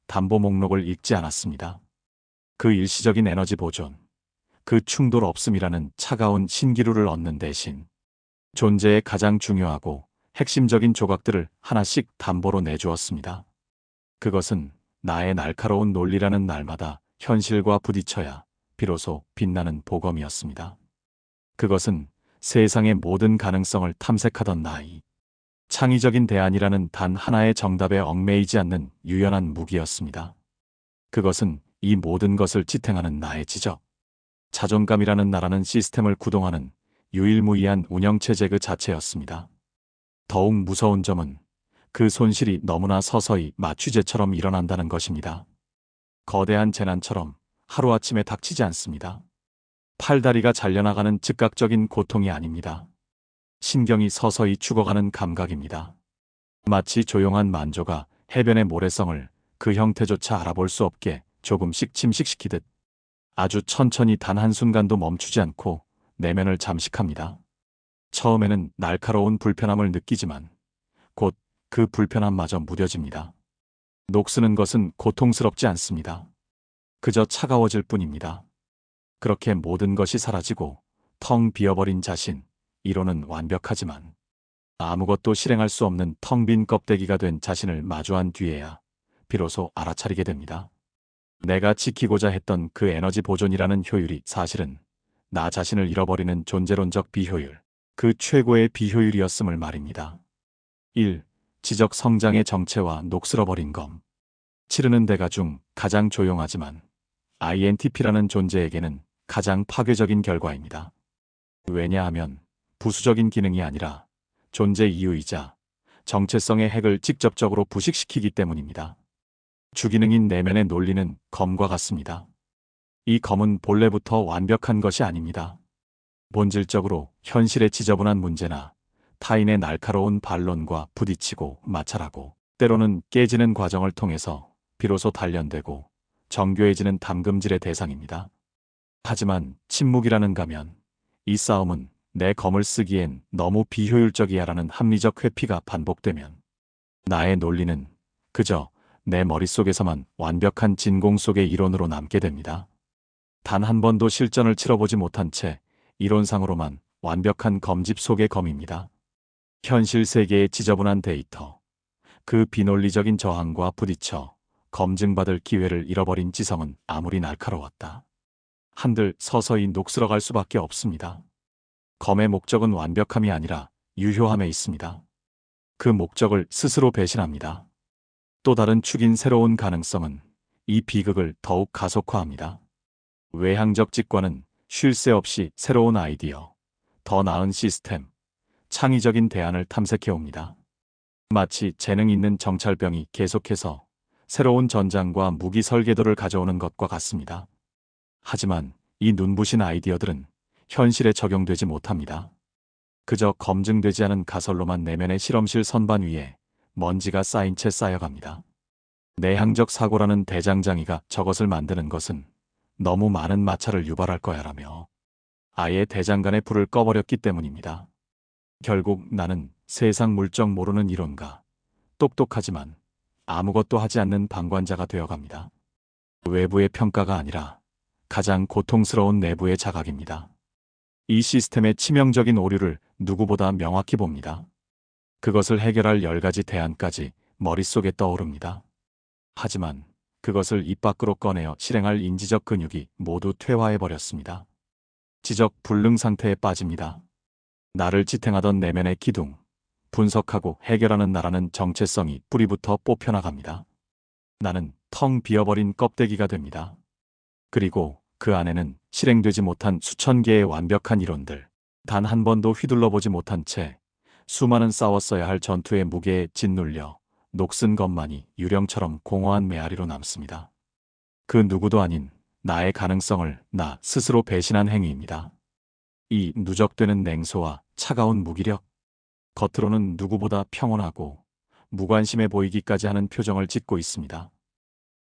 담보 목록을 읽지 않았습니다. 그 일시적인 에너지 보존, 그 충돌 없음이라는 차가운 신기루를 얻는 대신 존재의 가장 중요하고 핵심적인 조각들을 하나씩 담보로 내주었습니다. 그것은 나의 날카로운 논리라는 날마다 현실과 부딪혀야 비로소 빛나는 보검이었습니다. 그것은 세상의 모든 가능성을 탐색하던 나이, 창의적인 대안이라는 단 하나의 정답에 얽매이지 않는 유연한 무기였습니다. 그것은 이 모든 것을 지탱하는 나의 지적, 자존감이라는 나라는 시스템을 구동하는 유일무이한 운영체제 그 자체였습니다. 더욱 무서운 점은 그 손실이 너무나 서서히 마취제처럼 일어난다는 것입니다. 거대한 재난처럼 하루아침에 닥치지 않습니다. 팔다리가 잘려나가는 즉각적인 고통이 아닙니다. 신경이 서서히 죽어가는 감각입니다. 마치 조용한 만조가 해변의 모래성을 그 형태조차 알아볼 수 없게 조금씩 침식시키듯 아주 천천히 단 한순간도 멈추지 않고 내면을 잠식합니다. 처음에는 날카로운 불편함을 느끼지만 곧 그 불편함마저 무뎌집니다. 녹쓰는 것은 고통스럽지 않습니다. 그저 차가워질 뿐입니다. 그렇게 모든 것이 사라지고 텅 비어버린 자신, 이론은 완벽하지만 아무것도 실행할 수 없는 텅 빈 껍데기가 된 자신을 마주한 뒤에야 비로소 알아차리게 됩니다. 내가 지키고자 했던 그 에너지 보존이라는 효율이 사실은 나 자신을 잃어버리는 존재론적 비효율, 그 최고의 비효율이었음을 말입니다. 1. 지적 성장의 정체와 녹슬어버린 검. 치르는 대가 중 가장 조용하지만 INTP라는 존재에게는 가장 파괴적인 결과입니다. 왜냐하면 부수적인 기능이 아니라 존재 이유이자 정체성의 핵을 직접적으로 부식시키기 때문입니다. 주기능인 내면의 논리는 검과 같습니다. 이 검은 본래부터 완벽한 것이 아닙니다. 본질적으로 현실의 지저분한 문제나 타인의 날카로운 반론과 부딪히고 마찰하고 때로는 깨지는 과정을 통해서 비로소 단련되고 정교해지는 담금질의 대상입니다. 하지만 침묵이라는 가면, 이 싸움은 내 검을 쓰기엔 너무 비효율적이야라는 합리적 회피가 반복되면 나의 논리는 그저 내 머릿속에서만 완벽한 진공 속의 이론으로 남게 됩니다. 단 한 번도 실전을 치러보지 못한 채 이론상으로만 완벽한 검집 속의 검입니다. 현실 세계의 지저분한 데이터, 그 비논리적인 저항과 부딪혀 검증받을 기회를 잃어버린 지성은 아무리 날카로웠다 한들 서서히 녹슬어갈 수밖에 없습니다. 검의 목적은 완벽함이 아니라 유효함에 있습니다. 그 목적을 스스로 배신합니다. 또 다른 축인 새로운 가능성은 이 비극을 더욱 가속화합니다. 외향적 직관은 쉴 새 없이 새로운 아이디어, 더 나은 시스템, 창의적인 대안을 탐색해옵니다. 마치 재능 있는 정찰병이 계속해서 새로운 전장과 무기 설계도를 가져오는 것과 같습니다. 하지만 이 눈부신 아이디어들은 현실에 적용되지 못합니다. 그저 검증되지 않은 가설로만 내면의 실험실 선반 위에 먼지가 쌓인 채 쌓여갑니다. 내향적 사고라는 대장장이가 저것을 만드는 것은 너무 많은 마찰을 유발할 거야라며 아예 대장간의 불을 꺼버렸기 때문입니다. 결국 나는 세상 물정 모르는 이론가, 똑똑하지만 아무것도 하지 않는 방관자가 되어갑니다. 외부의 평가가 아니라 가장 고통스러운 내부의 자각입니다. 이 시스템의 치명적인 오류를 누구보다 명확히 봅니다. 그것을 해결할 10가지 대안까지 머릿속에 떠오릅니다. 하지만 그것을 입 밖으로 꺼내어 실행할 인지적 근육이 모두 퇴화해버렸습니다. 지적 불능 상태에 빠집니다. 나를 지탱하던 내면의 기둥, 분석하고 해결하는 나라는 정체성이 뿌리부터 뽑혀나갑니다. 나는 텅 비어버린 껍데기가 됩니다. 그리고 그 안에는 실행되지 못한 수천 개의 완벽한 이론들, 단 한 번도 휘둘러보지 못한 채 수많은 싸웠어야 할 전투의 무게에 짓눌려 녹슨 것만이 유령처럼 공허한 메아리로 남습니다. 그 누구도 아닌 나의 가능성을 나 스스로 배신한 행위입니다. 이 누적되는 냉소와 차가운 무기력, 겉으로는 누구보다 평온하고 무관심해 보이기까지 하는 표정을 짓고 있습니다.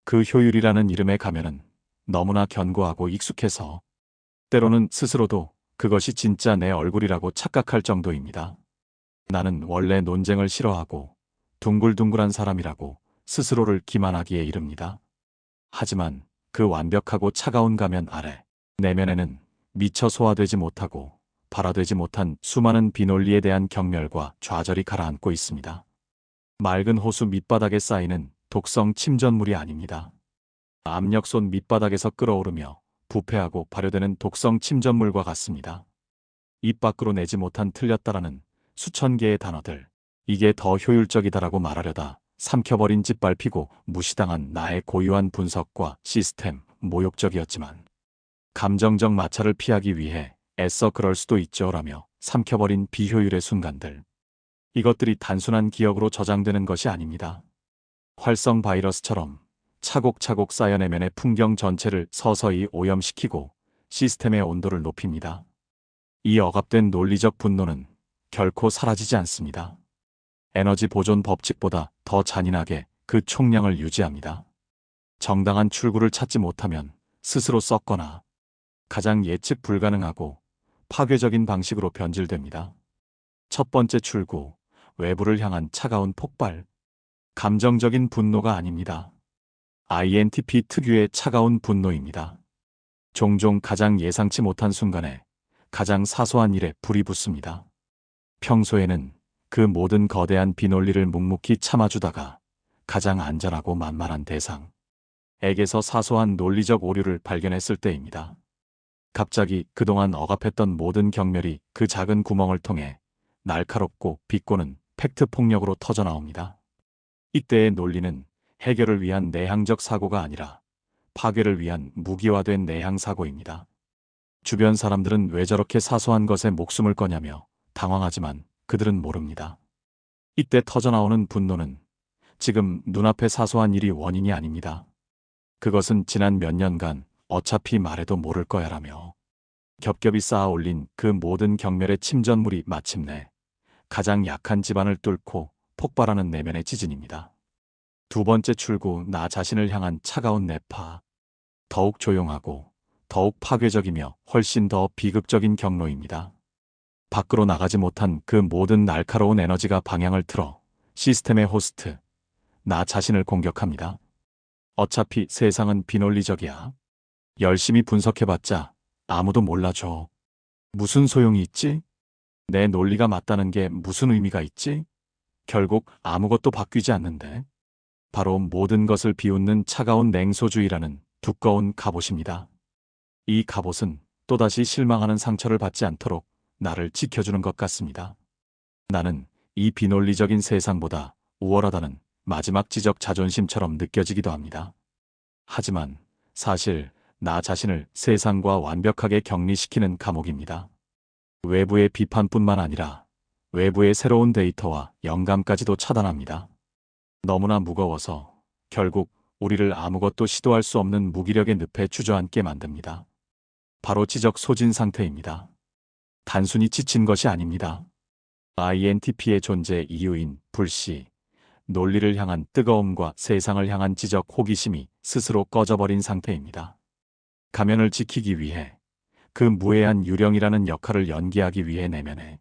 그 효율이라는 이름의 가면은 너무나 견고하고 익숙해서 때로는 스스로도 그것이 진짜 내 얼굴이라고 착각할 정도입니다. 나는 원래 논쟁을 싫어하고 둥글둥글한 사람이라고 스스로를 기만하기에 이릅니다. 하지만 그 완벽하고 차가운 가면 아래 내면에는 미처 소화되지 못하고 발화되지 못한 수많은 비논리에 대한 경멸과 좌절이 가라앉고 있습니다. 맑은 호수 밑바닥에 쌓이는 독성 침전물이 아닙니다. 압력솥 밑바닥에서 끓어오르며 부패하고 발효되는 독성 침전물과 같습니다. 입 밖으로 내지 못한 틀렸다라는 수천 개의 단어들, 이게 더 효율적이다라고 말하려다 삼켜버린 짓밟히고 무시당한 나의 고유한 분석과 시스템, 모욕적이었지만 감정적 마찰을 피하기 위해 애써 그럴 수도 있죠라며 삼켜버린 비효율의 순간들. 이것들이 단순한 기억으로 저장되는 것이 아닙니다. 활성 바이러스처럼 차곡차곡 쌓여 내면의 풍경 전체를 서서히 오염시키고 시스템의 온도를 높입니다. 이 억압된 논리적 분노는 결코 사라지지 않습니다. 에너지 보존 법칙보다 더 잔인하게 그 총량을 유지합니다. 정당한 출구를 찾지 못하면 스스로 썩거나 가장 예측 불가능하고 파괴적인 방식으로 변질됩니다. 첫 번째 출구, 외부를 향한 차가운 폭발. 감정적인 분노가 아닙니다. INTP 특유의 차가운 분노입니다. 종종 가장 예상치 못한 순간에 가장 사소한 일에 불이 붙습니다. 평소에는 그 모든 거대한 비논리를 묵묵히 참아주다가 가장 안전하고 만만한 대상에게서 사소한 논리적 오류를 발견했을 때입니다. 갑자기 그동안 억압했던 모든 경멸이 그 작은 구멍을 통해 날카롭고 비꼬는 팩트 폭력으로 터져나옵니다. 이때의 논리는 해결을 위한 내향적 사고가 아니라 파괴를 위한 무기화된 내향 사고입니다. 주변 사람들은 왜 저렇게 사소한 것에 목숨을 거냐며 당황하지만 그들은 모릅니다. 이때 터져나오는 분노는 지금 눈앞의 사소한 일이 원인이 아닙니다. 그것은 지난 몇 년간 어차피 말해도 모를 거야라며 겹겹이 쌓아 올린 그 모든 경멸의 침전물이 마침내 가장 약한 지반을 뚫고 폭발하는 내면의 지진입니다. 두 번째 출구, 나 자신을 향한 차가운 내파. 더욱 조용하고 더욱 파괴적이며 훨씬 더 비극적인 경로입니다. 밖으로 나가지 못한 그 모든 날카로운 에너지가 방향을 틀어 시스템의 호스트, 나 자신을 공격합니다. 어차피 세상은 비논리적이야. 열심히 분석해봤자 아무도 몰라줘. 무슨 소용이 있지? 내 논리가 맞다는 게 무슨 의미가 있지? 결국 아무것도 바뀌지 않는데. 바로 모든 것을 비웃는 차가운 냉소주의라는 두꺼운 갑옷입니다. 이 갑옷은 또다시 실망하는 상처를 받지 않도록 나를 지켜주는 것 같습니다. 나는 이 비논리적인 세상보다 우월하다는 마지막 지적 자존심처럼 느껴지기도 합니다. 하지만 사실 나 자신을 세상과 완벽하게 격리시키는 감옥입니다. 외부의 비판뿐만 아니라 외부의 새로운 데이터와 영감까지도 차단합니다. 너무나 무거워서 결국 우리를 아무것도 시도할 수 없는 무기력의 늪에 주저앉게 만듭니다. 바로 지적 소진 상태입니다. 단순히 지친 것이 아닙니다. INTP의 존재 이유인 불씨, 논리를 향한 뜨거움과 세상을 향한 지적 호기심이 스스로 꺼져버린 상태입니다. 가면을 지키기 위해, 그 무해한 유령이라는 역할을 연기하기 위해 내면에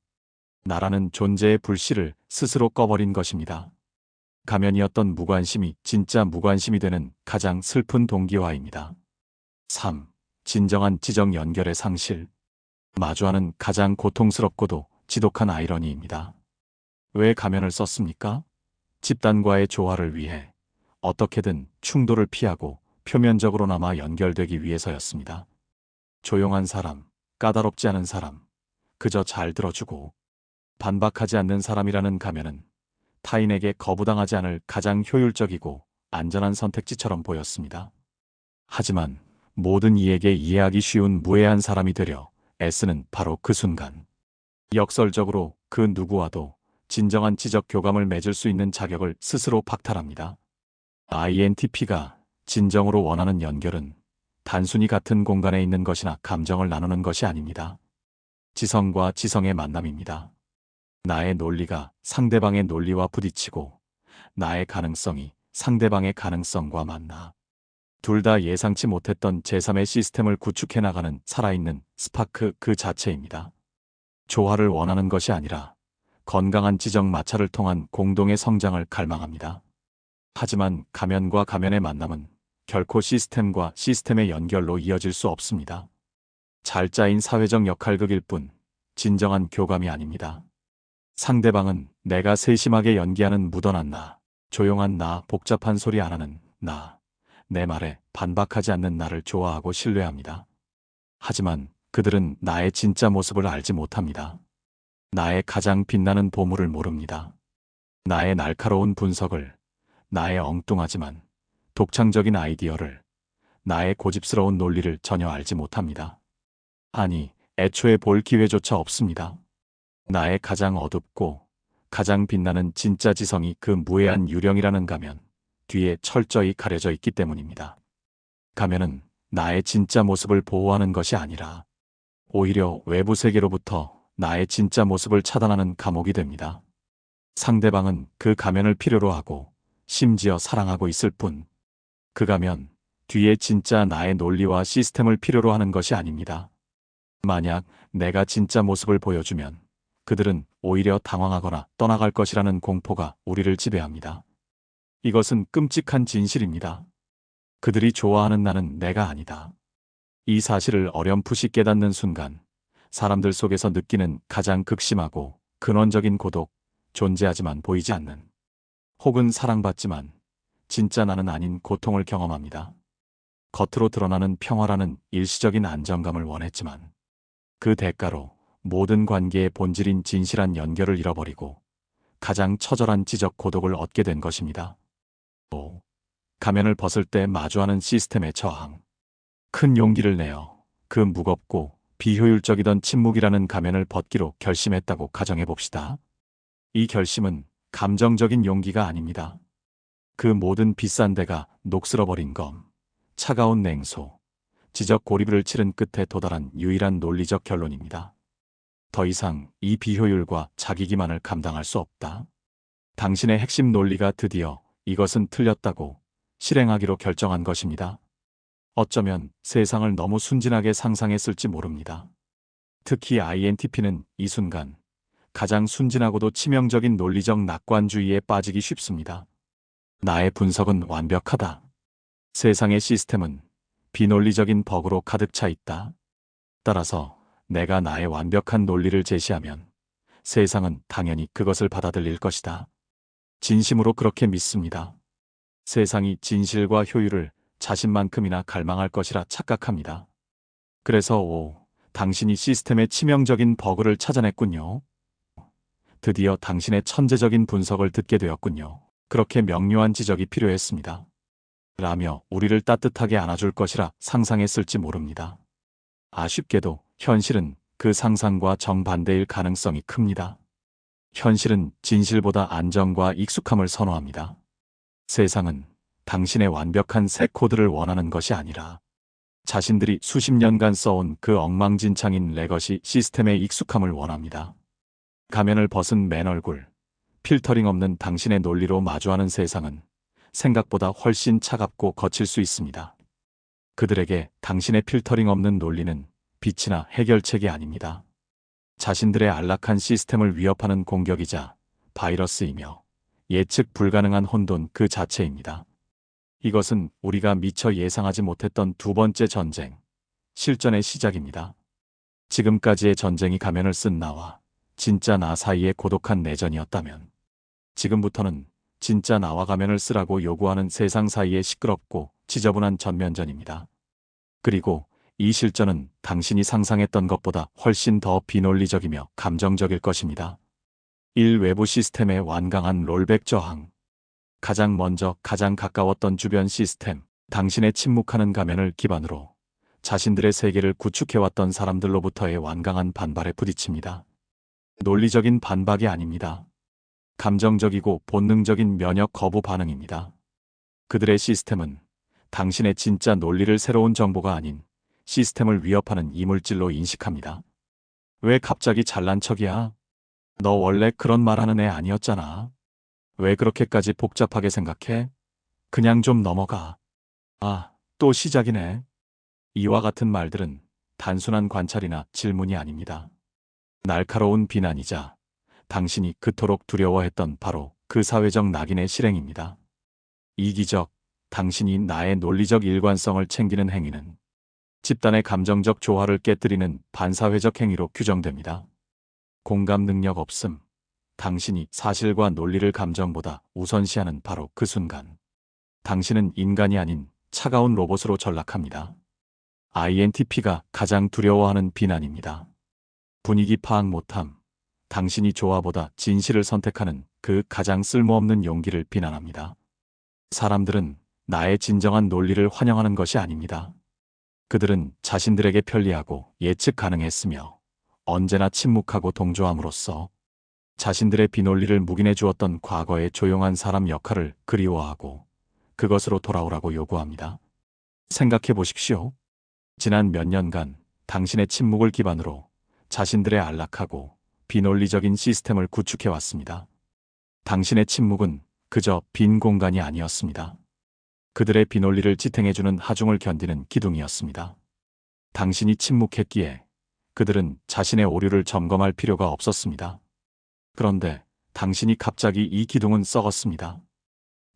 나라는 존재의 불씨를 스스로 꺼버린 것입니다. 가면이었던 무관심이 진짜 무관심이 되는 가장 슬픈 동기화입니다. 3. 진정한 지적 연결의 상실. 마주하는 가장 고통스럽고도 지독한 아이러니입니다. 왜 가면을 썼습니까? 집단과의 조화를 위해, 어떻게든 충돌을 피하고 표면적으로나마 연결되기 위해서였습니다. 조용한 사람, 까다롭지 않은 사람, 그저 잘 들어주고 반박하지 않는 사람이라는 가면은 타인에게 거부당하지 않을 가장 효율적이고 안전한 선택지처럼 보였습니다. 하지만 모든 이에게 이해하기 쉬운 무해한 사람이 되려 애쓰는 바로 그 순간, 역설적으로 그 누구와도 진정한 지적 교감을 맺을 수 있는 자격을 스스로 박탈합니다. INTP가 진정으로 원하는 연결은 단순히 같은 공간에 있는 것이나 감정을 나누는 것이 아닙니다. 지성과 지성의 만남입니다. 나의 논리가 상대방의 논리와 부딪히고, 나의 가능성이 상대방의 가능성과 만나 둘 다 예상치 못했던 제3의 시스템을 구축해 나가는 살아있는 스파크 그 자체입니다. 조화를 원하는 것이 아니라 건강한 지적 마찰을 통한 공동의 성장을 갈망합니다. 하지만 가면과 가면의 만남은 결코 시스템과 시스템의 연결로 이어질 수 없습니다. 잘 짜인 사회적 역할극일 뿐 진정한 교감이 아닙니다. 상대방은 내가 세심하게 연기하는 무던한 나, 조용한 나, 복잡한 소리 안 하는 나, 내 말에 반박하지 않는 나를 좋아하고 신뢰합니다. 하지만 그들은 나의 진짜 모습을 알지 못합니다. 나의 가장 빛나는 보물을 모릅니다. 나의 날카로운 분석을, 나의 엉뚱하지만 독창적인 아이디어를, 나의 고집스러운 논리를 전혀 알지 못합니다. 아니, 애초에 볼 기회조차 없습니다. 나의 가장 어둡고 가장 빛나는 진짜 지성이 그 무해한 유령이라는 가면 뒤에 철저히 가려져 있기 때문입니다. 가면은 나의 진짜 모습을 보호하는 것이 아니라 오히려 외부 세계로부터 나의 진짜 모습을 차단하는 감옥이 됩니다. 상대방은 그 가면을 필요로 하고 심지어 사랑하고 있을 뿐, 그 가면 뒤에 진짜 나의 논리와 시스템을 필요로 하는 것이 아닙니다. 만약 내가 진짜 모습을 보여주면 그들은 오히려 당황하거나 떠나갈 것이라는 공포가 우리를 지배합니다. 이것은 끔찍한 진실입니다. 그들이 좋아하는 나는 내가 아니다. 이 사실을 어렴풋이 깨닫는 순간, 사람들 속에서 느끼는 가장 극심하고 근원적인 고독, 존재하지만 보이지 않는, 혹은 사랑받지만 진짜 나는 아닌 고통을 경험합니다. 겉으로 드러나는 평화라는 일시적인 안정감을 원했지만 그 대가로 모든 관계의 본질인 진실한 연결을 잃어버리고 가장 처절한 지적 고독을 얻게 된 것입니다. 5. 가면을 벗을 때 마주하는 시스템의 저항. 큰 용기를 내어 그 무겁고 비효율적이던 침묵이라는 가면을 벗기로 결심했다고 가정해봅시다. 이 결심은 감정적인 용기가 아닙니다. 그 모든 비싼 데가 녹슬어버린 검, 차가운 냉소, 지적 고리를 치른 끝에 도달한 유일한 논리적 결론입니다. 더 이상 이 비효율과 자기 기만을 감당할 수 없다. 당신의 핵심 논리가 드디어 이것은 틀렸다고 실행하기로 결정한 것입니다. 어쩌면 세상을 너무 순진하게 상상했을지 모릅니다. 특히 INTP는 이 순간 가장 순진하고도 치명적인 논리적 낙관주의에 빠지기 쉽습니다. 나의 분석은 완벽하다. 세상의 시스템은 비논리적인 버그로 가득 차 있다. 따라서 내가 나의 완벽한 논리를 제시하면 세상은 당연히 그것을 받아들일 것이다. 진심으로 그렇게 믿습니다. 세상이 진실과 효율을 자신만큼이나 갈망할 것이라 착각합니다. 그래서 당신이 시스템의 치명적인 버그를 찾아냈군요. 드디어 당신의 천재적인 분석을 듣게 되었군요. 그렇게 명료한 지적이 필요했습니다. 라며 우리를 따뜻하게 안아줄 것이라 상상했을지 모릅니다. 아쉽게도 현실은 그 상상과 정반대일 가능성이 큽니다. 현실은 진실보다 안정과 익숙함을 선호합니다. 세상은 당신의 완벽한 새 코드를 원하는 것이 아니라 자신들이 수십 년간 써온 그 엉망진창인 레거시 시스템의 익숙함을 원합니다. 가면을 벗은 맨 얼굴, 필터링 없는 당신의 논리로 마주하는 세상은 생각보다 훨씬 차갑고 거칠 수 있습니다. 그들에게 당신의 필터링 없는 논리는 빛이나 해결책이 아닙니다. 자신들의 안락한 시스템을 위협하는 공격이자 바이러스이며 예측 불가능한 혼돈 그 자체입니다. 이것은 우리가 미처 예상하지 못했던 두 번째 전쟁, 실전의 시작입니다. 지금까지의 전쟁이 가면을 쓴 나와 진짜 나 사이의 고독한 내전이었다면, 지금부터는 진짜 나와 가면을 쓰라고 요구하는 세상 사이의 시끄럽고 지저분한 전면전입니다. 그리고 이 실전은 당신이 상상했던 것보다 훨씬 더 비논리적이며 감정적일 것입니다. 1. 외부 시스템의 완강한 롤백 저항. 가장 먼저 가장 가까웠던 주변 시스템, 당신의 침묵하는 가면을 기반으로 자신들의 세계를 구축해왔던 사람들로부터의 완강한 반발에 부딪힙니다. 논리적인 반박이 아닙니다. 감정적이고 본능적인 면역 거부 반응입니다. 그들의 시스템은 당신의 진짜 논리를 새로운 정보가 아닌 시스템을 위협하는 이물질로 인식합니다. 왜 갑자기 잘난 척이야? 너 원래 그런 말하는 애 아니었잖아. 왜 그렇게까지 복잡하게 생각해? 그냥 좀 넘어가. 아, 또 시작이네. 이와 같은 말들은 단순한 관찰이나 질문이 아닙니다. 날카로운 비난이자 당신이 그토록 두려워했던 바로 그 사회적 낙인의 실행입니다. 이기적, 당신이 나의 논리적 일관성을 챙기는 행위는 집단의 감정적 조화를 깨뜨리는 반사회적 행위로 규정됩니다. 공감 능력 없음, 당신이 사실과 논리를 감정보다 우선시하는 바로 그 순간, 당신은 인간이 아닌 차가운 로봇으로 전락합니다. INTP가 가장 두려워하는 비난입니다. 분위기 파악 못함, 당신이 조화보다 진실을 선택하는 그 가장 쓸모없는 용기를 비난합니다. 사람들은 나의 진정한 논리를 환영하는 것이 아닙니다. 그들은 자신들에게 편리하고 예측 가능했으며 언제나 침묵하고 동조함으로써 자신들의 비논리를 묵인해 주었던 과거의 조용한 사람 역할을 그리워하고 그것으로 돌아오라고 요구합니다. 생각해 보십시오. 지난 몇 년간 당신의 침묵을 기반으로 자신들의 안락하고 비논리적인 시스템을 구축해 왔습니다. 당신의 침묵은 그저 빈 공간이 아니었습니다. 그들의 비논리를 지탱해주는 하중을 견디는 기둥이었습니다. 당신이 침묵했기에 그들은 자신의 오류를 점검할 필요가 없었습니다. 그런데 당신이 갑자기 이 기둥은 썩었습니다.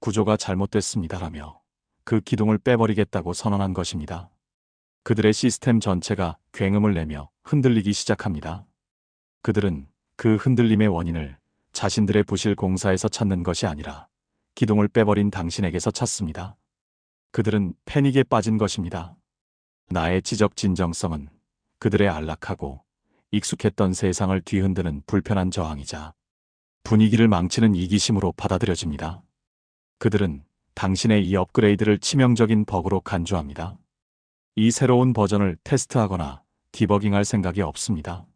구조가 잘못됐습니다라며 그 기둥을 빼버리겠다고 선언한 것입니다. 그들의 시스템 전체가 굉음을 내며 흔들리기 시작합니다. 그들은 그 흔들림의 원인을 자신들의 부실 공사에서 찾는 것이 아니라 기둥을 빼버린 당신에게서 찾습니다. 그들은 패닉에 빠진 것입니다. 나의 지적 진정성은 그들의 안락하고 익숙했던 세상을 뒤흔드는 불편한 저항이자 분위기를 망치는 이기심으로 받아들여집니다. 그들은 당신의 이 업그레이드를 치명적인 버그로 간주합니다. 이 새로운 버전을 테스트하거나 디버깅할 생각이 없습니다.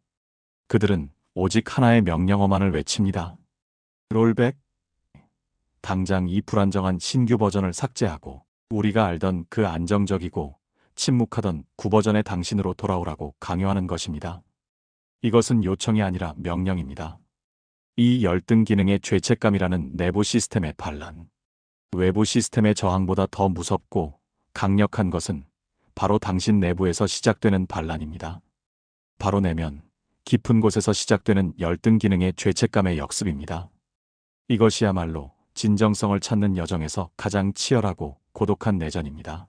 그들은 오직 하나의 명령어만을 외칩니다. 롤백. 당장 이 불안정한 신규 버전을 삭제하고 우리가 알던 그 안정적이고 침묵하던 구버전의 당신으로 돌아오라고 강요하는 것입니다. 이것은 요청이 아니라 명령입니다. 이 열등 기능의 죄책감이라는 내부 시스템의 반란. 외부 시스템의 저항보다 더 무섭고 강력한 것은 바로 당신 내부에서 시작되는 반란입니다. 바로 내면 깊은 곳에서 시작되는 열등 기능의 죄책감의 역습입니다. 이것이야말로 진정성을 찾는 여정에서 가장 치열하고 고독한 내전입니다.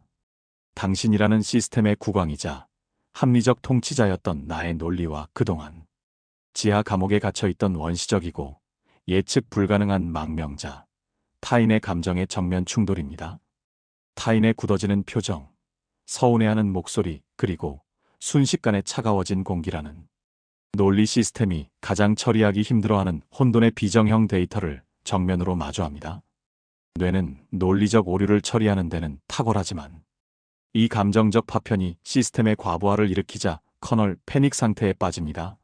당신이라는 시스템의 국왕이자 합리적 통치자였던 나의 논리와 그동안 지하 감옥에 갇혀있던 원시적이고 예측 불가능한 망명자, 타인의 감정의 정면 충돌입니다. 타인의 굳어지는 표정, 서운해하는 목소리, 그리고 순식간에 차가워진 공기라는 논리 시스템이 가장 처리하기 힘들어하는 혼돈의 비정형 데이터를 정면으로 마주합니다. 뇌는 논리적 오류를 처리하는 데는 탁월하지만 이 감정적 파편이 시스템의 과부하를 일으키자 커널 패닉 상태에 빠집니다.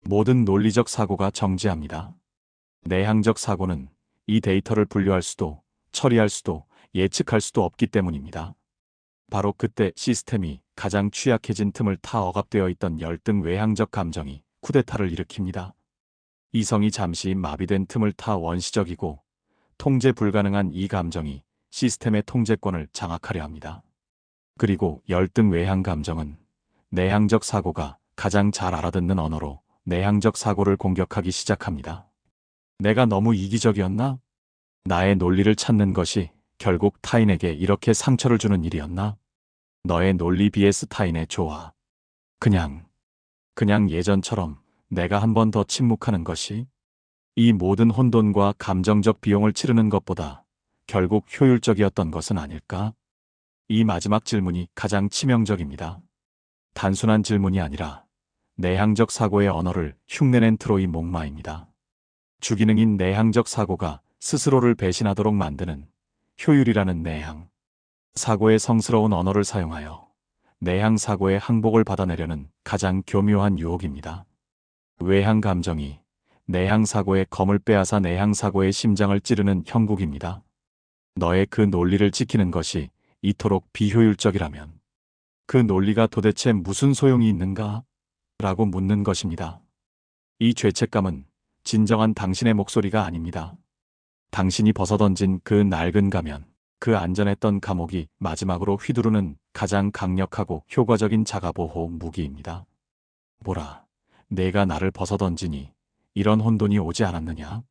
모든 논리적 사고가 정지합니다. 내향적 사고는 이 데이터를 분류할 수도 처리할 수도 예측할 수도 없기 때문입니다. 바로 그때 시스템이 가장 취약해진 틈을 타 억압되어 있던 열등 외향적 감정이 쿠데타를 일으킵니다. 이성이 잠시 마비된 틈을 타 원시적이고 통제 불가능한 이 감정이 시스템의 통제권을 장악하려 합니다. 그리고 열등 외향 감정은 내향적 사고가 가장 잘 알아듣는 언어로 내향적 사고를 공격하기 시작합니다. 내가 너무 이기적이었나? 나의 논리를 찾는 것이 결국 타인에게 이렇게 상처를 주는 일이었나? 너의 논리 vs 타인의 조화. 그냥 예전처럼 내가 한 번 더 침묵하는 것이 이 모든 혼돈과 감정적 비용을 치르는 것보다 결국 효율적이었던 것은 아닐까? 이 마지막 질문이 가장 치명적입니다. 단순한 질문이 아니라 내향적 사고의 언어를 흉내낸 트로이 목마입니다. 주기능인 내향적 사고가 스스로를 배신하도록 만드는 효율이라는 내향 사고의 성스러운 언어를 사용하여 내향 사고의 항복을 받아내려는 가장 교묘한 유혹입니다. 외향 감정이 내향 사고의 검을 빼앗아 내향 사고의 심장을 찌르는 형국입니다. 너의 그 논리를 지키는 것이 이토록 비효율적이라면 그 논리가 도대체 무슨 소용이 있는가? 라고 묻는 것입니다. 이 죄책감은 진정한 당신의 목소리가 아닙니다. 당신이 벗어던진 그 낡은 가면, 그 안전했던 감옥이 마지막으로 휘두르는 가장 강력하고 효과적인 자가보호 무기입니다. 보라, 내가 나를 벗어던지니 이런 혼돈이 오지 않았느냐?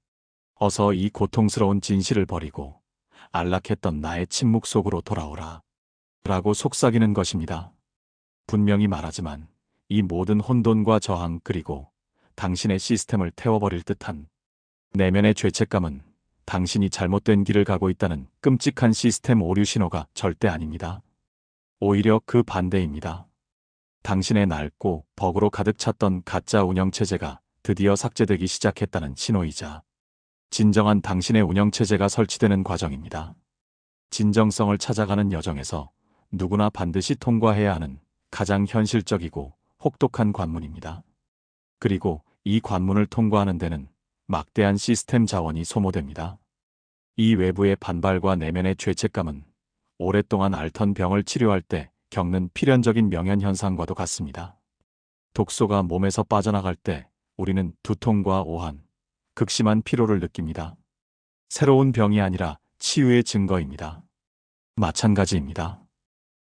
어서 이 고통스러운 진실을 버리고 안락했던 나의 침묵 속으로 돌아오라. 라고 속삭이는 것입니다. 분명히 말하지만 이 모든 혼돈과 저항 그리고 당신의 시스템을 태워버릴 듯한 내면의 죄책감은 당신이 잘못된 길을 가고 있다는 끔찍한 시스템 오류 신호가 절대 아닙니다. 오히려 그 반대입니다. 당신의 낡고 버그로 가득 찼던 가짜 운영체제가 드디어 삭제되기 시작했다는 신호이자 진정한 당신의 운영체제가 설치되는 과정입니다. 진정성을 찾아가는 여정에서 누구나 반드시 통과해야 하는 가장 현실적이고 혹독한 관문입니다. 그리고 이 관문을 통과하는 데는 막대한 시스템 자원이 소모됩니다. 이 외부의 반발과 내면의 죄책감은 오랫동안 앓던 병을 치료할 때 겪는 필연적인 명현현상과도 같습니다. 독소가 몸에서 빠져나갈 때 우리는 두통과 오한, 극심한 피로를 느낍니다. 새로운 병이 아니라 치유의 증거입니다. 마찬가지입니다.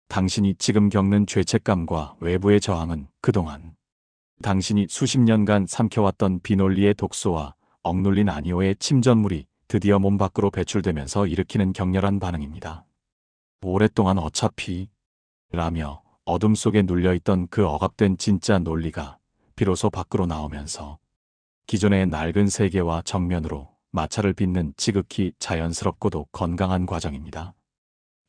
당신이 지금 겪는 죄책감과 외부의 저항은 그동안 당신이 수십 년간 삼켜왔던 비논리의 독소와 억눌린 아니오의 침전물이 드디어 몸 밖으로 배출되면서 일으키는 격렬한 반응입니다. 오랫동안 어차피 라며 어둠 속에 눌려있던 그 억압된 진짜 논리가 비로소 밖으로 나오면서 기존의 낡은 세계와 정면으로 마찰을 빚는 지극히 자연스럽고도 건강한 과정입니다.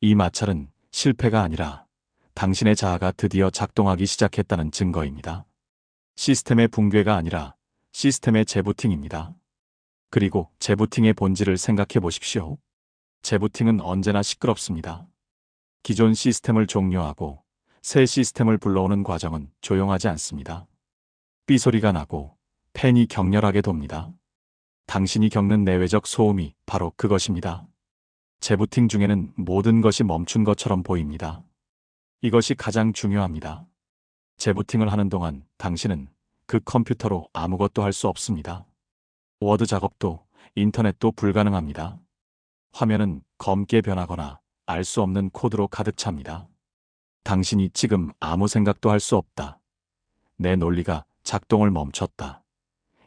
이 마찰은 실패가 아니라 당신의 자아가 드디어 작동하기 시작했다는 증거입니다. 시스템의 붕괴가 아니라 시스템의 재부팅입니다. 그리고 재부팅의 본질을 생각해 보십시오. 재부팅은 언제나 시끄럽습니다. 기존 시스템을 종료하고 새 시스템을 불러오는 과정은 조용하지 않습니다. 삐소리가 나고 팬이 격렬하게 돕니다. 당신이 겪는 내외적 소음이 바로 그것입니다. 재부팅 중에는 모든 것이 멈춘 것처럼 보입니다. 이것이 가장 중요합니다. 재부팅을 하는 동안 당신은 그 컴퓨터로 아무것도 할 수 없습니다. 워드 작업도 인터넷도 불가능합니다. 화면은 검게 변하거나 알 수 없는 코드로 가득 찹니다. 당신이 지금 아무 생각도 할 수 없다. 내 논리가 작동을 멈췄다.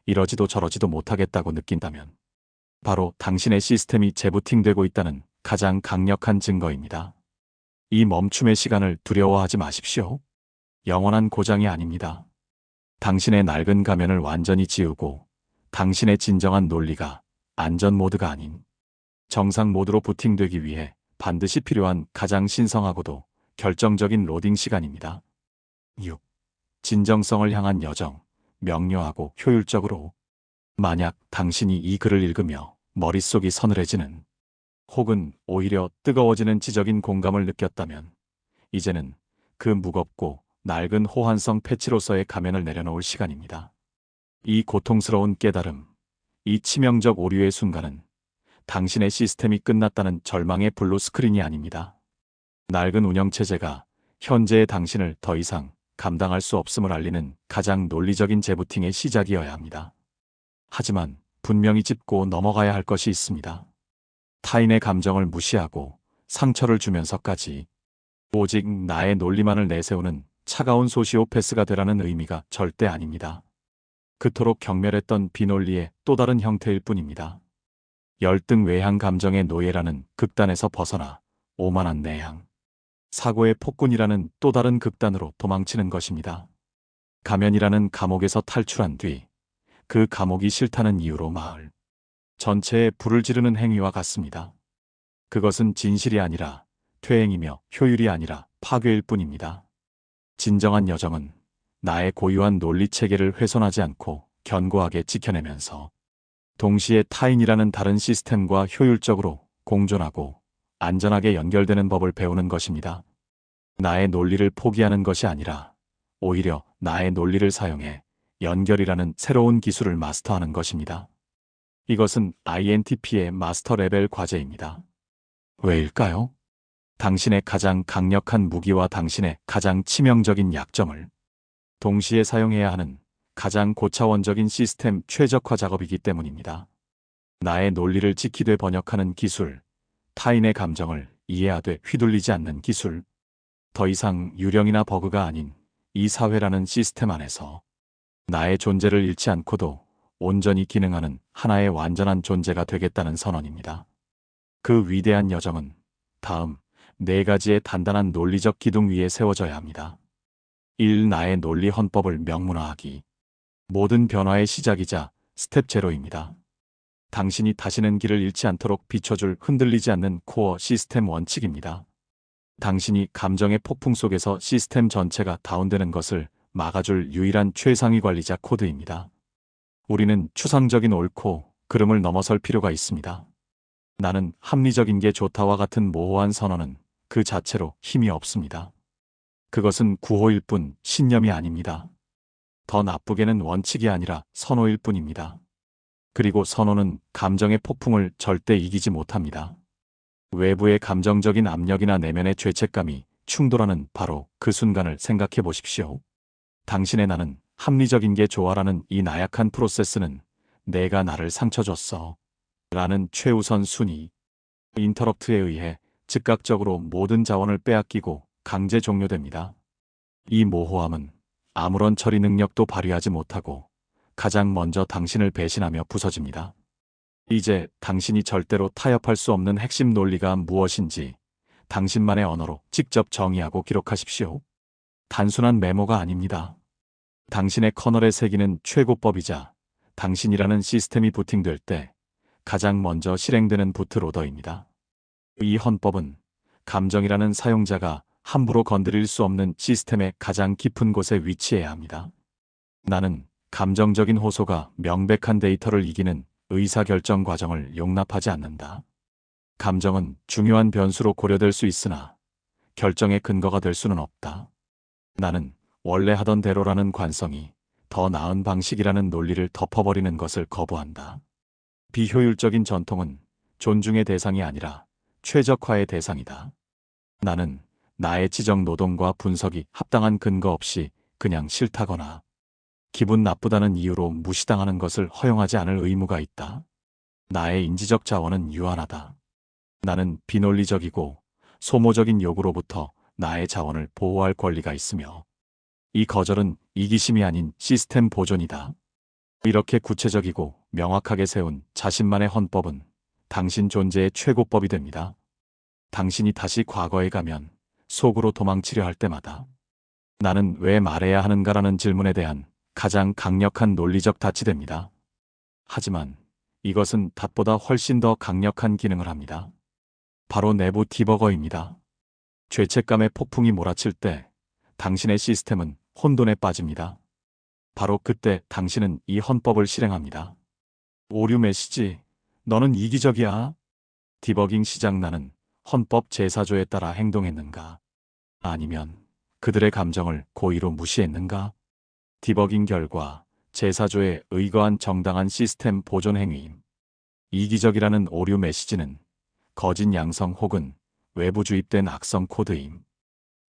이러지도 저러지도 못하겠다고 느낀다면 바로 당신의 시스템이 재부팅되고 있다는 가장 강력한 증거입니다. 이 멈춤의 시간을 두려워하지 마십시오. 영원한 고장이 아닙니다. 당신의 낡은 가면을 완전히 지우고 당신의 진정한 논리가 안전 모드가 아닌 정상 모드로 부팅되기 위해 반드시 필요한 가장 신성하고도 결정적인 로딩 시간입니다. 6. 진정성을 향한 여정, 명료하고 효율적으로. 만약 당신이 이 글을 읽으며 머릿속이 서늘해지는 혹은 오히려 뜨거워지는 지적인 공감을 느꼈다면 이제는 그 무겁고 낡은 호환성 패치로서의 가면을 내려놓을 시간입니다. 이 고통스러운 깨달음, 이 치명적 오류의 순간은 당신의 시스템이 끝났다는 절망의 블루 스크린이 아닙니다. 낡은 운영체제가 현재의 당신을 더 이상 감당할 수 없음을 알리는 가장 논리적인 재부팅의 시작이어야 합니다. 하지만 분명히 짚고 넘어가야 할 것이 있습니다. 타인의 감정을 무시하고 상처를 주면서까지 오직 나의 논리만을 내세우는 차가운 소시오패스가 되라는 의미가 절대 아닙니다. 그토록 경멸했던 비논리의 또 다른 형태일 뿐입니다. 열등 외향 감정의 노예라는 극단에서 벗어나 오만한 내향, 사고의 폭군이라는 또 다른 극단으로 도망치는 것입니다. 가면이라는 감옥에서 탈출한 뒤 그 감옥이 싫다는 이유로 마을 전체에 불을 지르는 행위와 같습니다. 그것은 진실이 아니라 퇴행이며 효율이 아니라 파괴일 뿐입니다. 진정한 여정은 나의 고유한 논리 체계를 훼손하지 않고 견고하게 지켜내면서 동시에 타인이라는 다른 시스템과 효율적으로 공존하고 안전하게 연결되는 법을 배우는 것입니다. 나의 논리를 포기하는 것이 아니라 오히려 나의 논리를 사용해 연결이라는 새로운 기술을 마스터하는 것입니다. 이것은 INTP의 마스터 레벨 과제입니다. 왜일까요? 당신의 가장 강력한 무기와 당신의 가장 치명적인 약점을 동시에 사용해야 하는 가장 고차원적인 시스템 최적화 작업이기 때문입니다. 나의 논리를 지키되 번역하는 기술, 타인의 감정을 이해하되 휘둘리지 않는 기술, 더 이상 유령이나 버그가 아닌 이 사회라는 시스템 안에서 나의 존재를 잃지 않고도 온전히 기능하는 하나의 완전한 존재가 되겠다는 선언입니다. 그 위대한 여정은 다음 4가지의 단단한 논리적 기둥 위에 세워져야 합니다. 1. 나의 논리 헌법을 명문화하기. 모든 변화의 시작이자 스텝 제로입니다. 당신이 다시는 길을 잃지 않도록 비춰줄 흔들리지 않는 코어 시스템 원칙입니다. 당신이 감정의 폭풍 속에서 시스템 전체가 다운되는 것을 막아줄 유일한 최상위 관리자 코드입니다. 우리는 추상적인 옳고 그름을 넘어설 필요가 있습니다. 나는 합리적인 게 좋다와 같은 모호한 선언은 그 자체로 힘이 없습니다. 그것은 구호일 뿐 신념이 아닙니다. 더 나쁘게는 원칙이 아니라 선호일 뿐입니다. 그리고 선호는 감정의 폭풍을 절대 이기지 못합니다. 외부의 감정적인 압력이나 내면의 죄책감이 충돌하는 바로 그 순간을 생각해 보십시오. 당신의 나는 합리적인 게 좋아라는 이 나약한 프로세스는 내가 나를 상처 줬어 라는 최우선 순위 인터럽트에 의해 즉각적으로 모든 자원을 빼앗기고 강제 종료됩니다. 이 모호함은 아무런 처리 능력도 발휘하지 못하고 가장 먼저 당신을 배신하며 부서집니다. 이제 당신이 절대로 타협할 수 없는 핵심 논리가 무엇인지 당신만의 언어로 직접 정의하고 기록하십시오. 단순한 메모가 아닙니다. 당신의 커널에 새기는 최고법이자 당신이라는 시스템이 부팅될 때 가장 먼저 실행되는 부트로더입니다. 이 헌법은 감정이라는 사용자가 함부로 건드릴 수 없는 시스템의 가장 깊은 곳에 위치해야 합니다. 나는 감정적인 호소가 명백한 데이터를 이기는 의사결정 과정을 용납하지 않는다. 감정은 중요한 변수로 고려될 수 있으나 결정의 근거가 될 수는 없다. 나는 원래 하던 대로라는 관성이 더 나은 방식이라는 논리를 덮어버리는 것을 거부한다. 비효율적인 전통은 존중의 대상이 아니라 최적화의 대상이다. 나는 나의 지적 노동과 분석이 합당한 근거 없이 그냥 싫다거나 기분 나쁘다는 이유로 무시당하는 것을 허용하지 않을 의무가 있다. 나의 인지적 자원은 유한하다. 나는 비논리적이고 소모적인 요구로부터 나의 자원을 보호할 권리가 있으며 이 거절은 이기심이 아닌 시스템 보존이다. 이렇게 구체적이고 명확하게 세운 자신만의 헌법은 당신 존재의 최고법이 됩니다. 당신이 다시 과거에 가면 속으로 도망치려 할 때마다 나는 왜 말해야 하는가라는 질문에 대한 가장 강력한 논리적 닻이 됩니다. 하지만 이것은 닷보다 훨씬 더 강력한 기능을 합니다. 바로 내부 디버거입니다. 죄책감의 폭풍이 몰아칠 때 당신의 시스템은 혼돈에 빠집니다. 바로 그때 당신은 이 헌법을 실행합니다. 오류 메시지, 너는 이기적이야. 디버깅 시작. 나는 헌법 제4조에 따라 행동했는가? 아니면 그들의 감정을 고의로 무시했는가? 디버깅 결과 제4조에 의거한 정당한 시스템 보존 행위임. 이기적이라는 오류 메시지는 거짓 양성 혹은 외부 주입된 악성 코드임.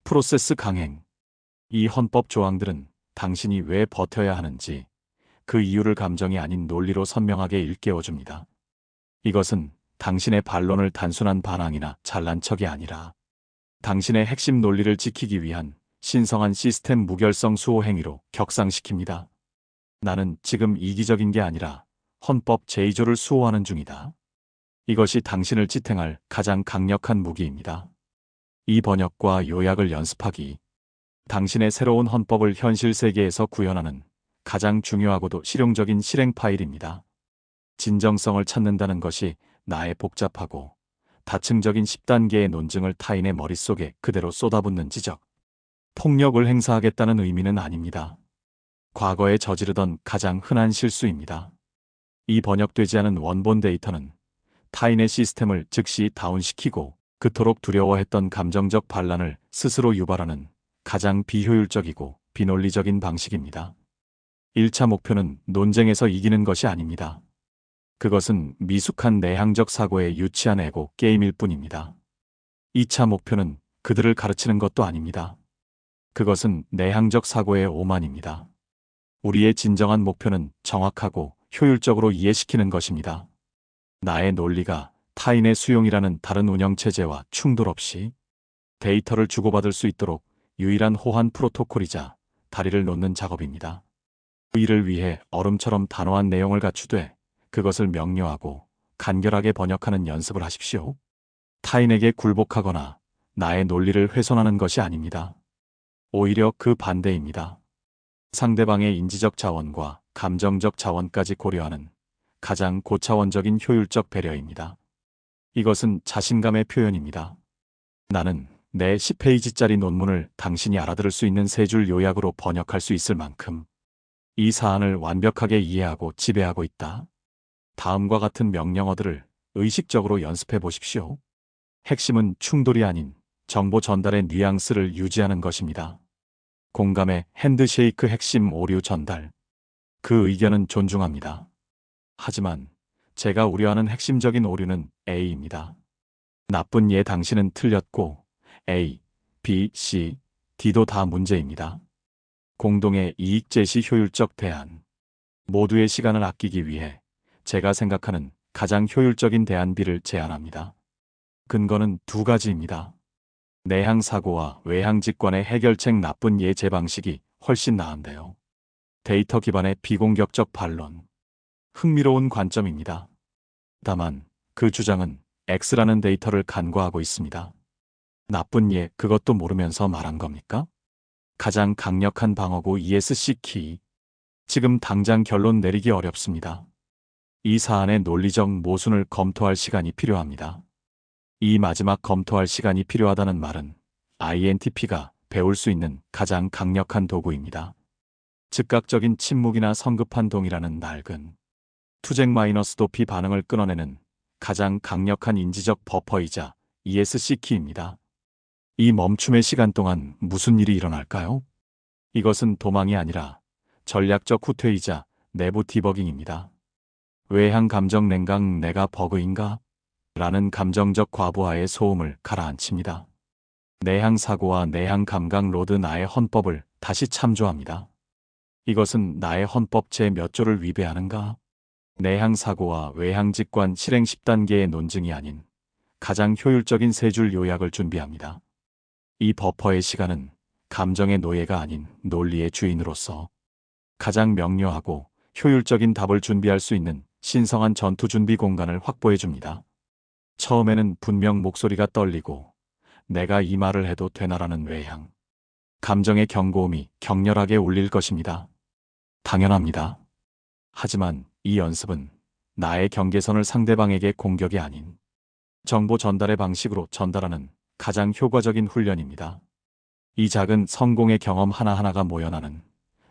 프로세스 강행. 이 헌법 조항들은 당신이 왜 버텨야 하는지, 그 이유를 감정이 아닌 논리로 선명하게 일깨워줍니다. 이것은 당신의 반론을 단순한 반항이나 잘난 척이 아니라 당신의 핵심 논리를 지키기 위한 신성한 시스템 무결성 수호 행위로 격상시킵니다. 나는 지금 이기적인 게 아니라 헌법 제2조를 수호하는 중이다. 이것이 당신을 지탱할 가장 강력한 무기입니다. 이 번역과 요약을 연습하기. 당신의 새로운 헌법을 현실 세계에서 구현하는 가장 중요하고도 실용적인 실행 파일입니다. 진정성을 찾는다는 것이 나의 복잡하고 다층적인 10단계의 논증을 타인의 머릿속에 그대로 쏟아붓는 지적, 폭력을 행사하겠다는 의미는 아닙니다. 과거에 저지르던 가장 흔한 실수입니다. 이 번역되지 않은 원본 데이터는 타인의 시스템을 즉시 다운시키고 그토록 두려워했던 감정적 반란을 스스로 유발하는 가장 비효율적이고 비논리적인 방식입니다. 1차 목표는 논쟁에서 이기는 것이 아닙니다. 그것은 미숙한 내향적 사고의 유치한 에고 게임일 뿐입니다. 2차 목표는 그들을 가르치는 것도 아닙니다. 그것은 내향적 사고의 오만입니다. 우리의 진정한 목표는 정확하고 효율적으로 이해시키는 것입니다. 나의 논리가 타인의 수용이라는 다른 운영체제와 충돌 없이 데이터를 주고받을 수 있도록 유일한 호환 프로토콜이자 다리를 놓는 작업입니다. 이를 위해 얼음처럼 단호한 내용을 갖추되 그것을 명료하고 간결하게 번역하는 연습을 하십시오. 타인에게 굴복하거나 나의 논리를 훼손하는 것이 아닙니다. 오히려 그 반대입니다. 상대방의 인지적 자원과 감정적 자원까지 고려하는 가장 고차원적인 효율적 배려입니다. 이것은 자신감의 표현입니다. 나는 내 10페이지짜리 논문을 당신이 알아들을 수 있는 3줄 요약으로 번역할 수 있을 만큼 이 사안을 완벽하게 이해하고 지배하고 있다. 다음과 같은 명령어들을 의식적으로 연습해 보십시오. 핵심은 충돌이 아닌 정보 전달의 뉘앙스를 유지하는 것입니다. 공감의 핸드쉐이크 핵심 오류 전달. 그 의견은 존중합니다. 하지만 제가 우려하는 핵심적인 오류는 A입니다. 나쁜 예 당신은 틀렸고 A, B, C, D도 다 문제입니다. 공동의 이익 제시 효율적 대안. 모두의 시간을 아끼기 위해 제가 생각하는 가장 효율적인 대안비를 제안합니다. 근거는 2가지입니다. 내향 사고와 외향 직관의 해결책 나쁜 예 제 방식이 훨씬 나은데요. 데이터 기반의 비공격적 반론. 흥미로운 관점입니다. 다만 그 주장은 X라는 데이터를 간과하고 있습니다. 나쁜 예 그것도 모르면서 말한 겁니까? 가장 강력한 방어구 ESC 키. 지금 당장 결론 내리기 어렵습니다. 이 사안의 논리적 모순을 검토할 시간이 필요합니다. 이 마지막 검토할 시간이 필요하다는 말은 INTP가 배울 수 있는 가장 강력한 도구입니다. 즉각적인 침묵이나 성급한 동의라는 낡은 투쟁 마이너스 도피 반응을 끊어내는 가장 강력한 인지적 버퍼이자 ESC 키입니다. 이 멈춤의 시간 동안 무슨 일이 일어날까요? 이것은 도망이 아니라 전략적 후퇴이자 내부 디버깅입니다. 외향 감정 냉각 내가 버그인가? 라는 감정적 과부하의 소음을 가라앉힙니다. 내향 사고와 내향 감각 로드 나의 헌법을 다시 참조합니다. 이것은 나의 헌법 제 몇 조를 위배하는가? 내향 사고와 외향 직관 실행 10단계의 논증이 아닌 가장 효율적인 3줄 요약을 준비합니다. 이 버퍼의 시간은 감정의 노예가 아닌 논리의 주인으로서 가장 명료하고 효율적인 답을 준비할 수 있는 신성한 전투 준비 공간을 확보해 줍니다. 처음에는 분명 목소리가 떨리고 내가 이 말을 해도 되나라는 외향 감정의 경고음이 격렬하게 울릴 것입니다. 당연합니다. 하지만 이 연습은 나의 경계선을 상대방에게 공격이 아닌 정보 전달의 방식으로 전달하는 가장 효과적인 훈련입니다. 이 작은 성공의 경험 하나하나가 모여나는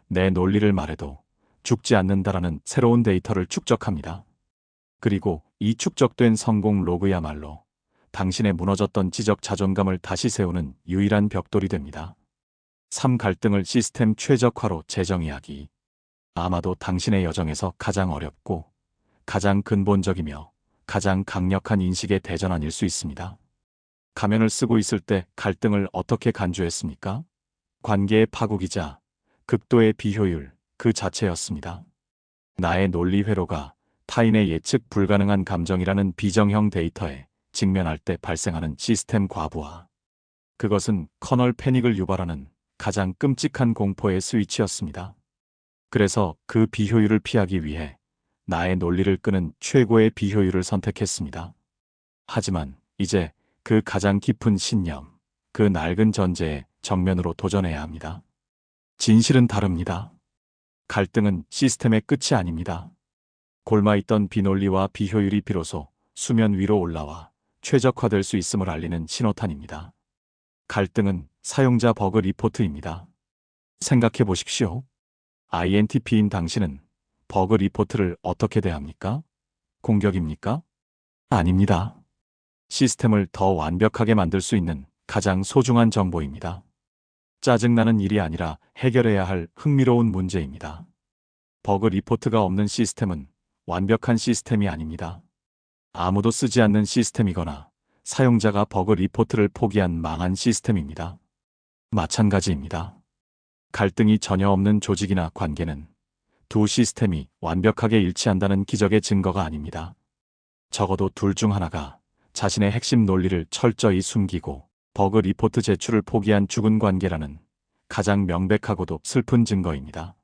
내 논리를 말해도 죽지 않는다라는 새로운 데이터를 축적합니다. 그리고 이 축적된 성공 로그야말로 당신의 무너졌던 지적 자존감을 다시 세우는 유일한 벽돌이 됩니다. 3. 갈등을 시스템 최적화로 재정의하기. 아마도 당신의 여정에서 가장 어렵고 가장 근본적이며 가장 강력한 인식의 대전환일 수 있습니다. 가면을 쓰고 있을 때 갈등을 어떻게 간주했습니까? 관계의 파국이자 극도의 비효율 그 자체였습니다. 나의 논리 회로가 타인의 예측 불가능한 감정이라는 비정형 데이터에 직면할 때 발생하는 시스템 과부하. 그것은 커널 패닉을 유발하는 가장 끔찍한 공포의 스위치였습니다. 그래서 그 비효율을 피하기 위해 나의 논리를 끄는 최고의 비효율을 선택했습니다. 하지만 이제 그 가장 깊은 신념, 그 낡은 전제에 정면으로 도전해야 합니다. 진실은 다릅니다. 갈등은 시스템의 끝이 아닙니다. 골마있던 비논리와 비효율이 비로소 수면 위로 올라와 최적화될 수 있음을 알리는 신호탄입니다. 갈등은 사용자 버그 리포트입니다. 생각해 보십시오. INTP인 당신은 버그 리포트를 어떻게 대합니까? 공격입니까? 아닙니다. 시스템을 더 완벽하게 만들 수 있는 가장 소중한 정보입니다. 짜증나는 일이 아니라 해결해야 할 흥미로운 문제입니다. 버그 리포트가 없는 시스템은 완벽한 시스템이 아닙니다. 아무도 쓰지 않는 시스템이거나 사용자가 버그 리포트를 포기한 망한 시스템입니다. 마찬가지입니다. 갈등이 전혀 없는 조직이나 관계는 두 시스템이 완벽하게 일치한다는 기적의 증거가 아닙니다. 적어도 둘 중 하나가 자신의 핵심 논리를 철저히 숨기고 버그 리포트 제출을 포기한 죽은 관계라는 가장 명백하고도 슬픈 증거입니다.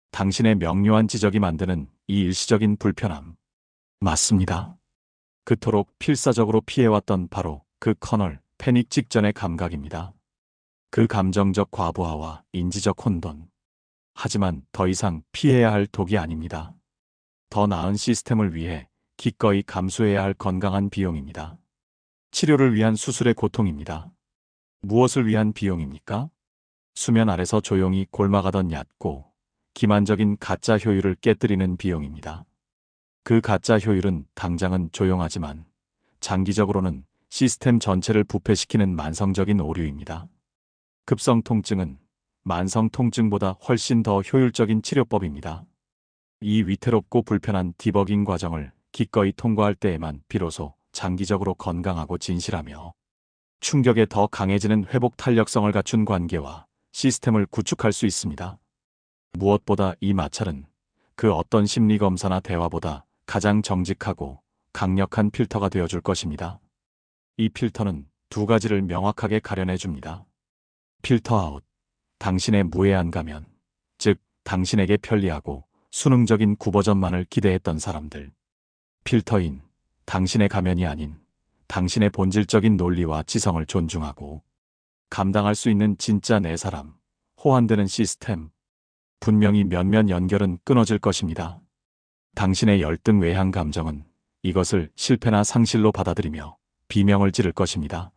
당신의 명료한 지적이 만드는 이 일시적인 불편함. 맞습니다. 그토록 필사적으로 피해왔던 바로 그 커널 패닉 직전의 감각입니다. 그 감정적 과부하와 인지적 혼돈. 하지만 더 이상 피해야 할 독이 아닙니다. 더 나은 시스템을 위해 기꺼이 감수해야 할 건강한 비용입니다. 치료를 위한 수술의 고통입니다. 무엇을 위한 비용입니까? 수면 아래서 조용히 골마가던 얕고 기만적인 가짜 효율을 깨뜨리는 비용입니다. 그 가짜 효율은 당장은 조용하지만 장기적으로는 시스템 전체를 부패시키는 만성적인 오류입니다. 급성 통증은 만성 통증보다 훨씬 더 효율적인 치료법입니다. 이 위태롭고 불편한 디버깅 과정을 기꺼이 통과할 때에만 비로소 장기적으로 건강하고 진실하며 충격에 더 강해지는 회복 탄력성을 갖춘 관계와 시스템을 구축할 수 있습니다. 무엇보다 이 마찰은 그 어떤 심리검사나 대화보다 가장 정직하고 강력한 필터가 되어줄 것입니다. 이 필터는 두 가지를 명확하게 가려내줍니다. 필터 아웃, 당신의 무해한 가면, 즉 당신에게 편리하고 수능적인 구버전만을 기대했던 사람들. 필터 인, 당신의 가면이 아닌 당신의 본질적인 논리와 지성을 존중하고 감당할 수 있는 진짜 내 사람, 호환되는 시스템. 분명히 몇몇 연결은 끊어질 것입니다. 당신의 열등 외향 감정은 이것을 실패나 상실로 받아들이며 비명을 지를 것입니다.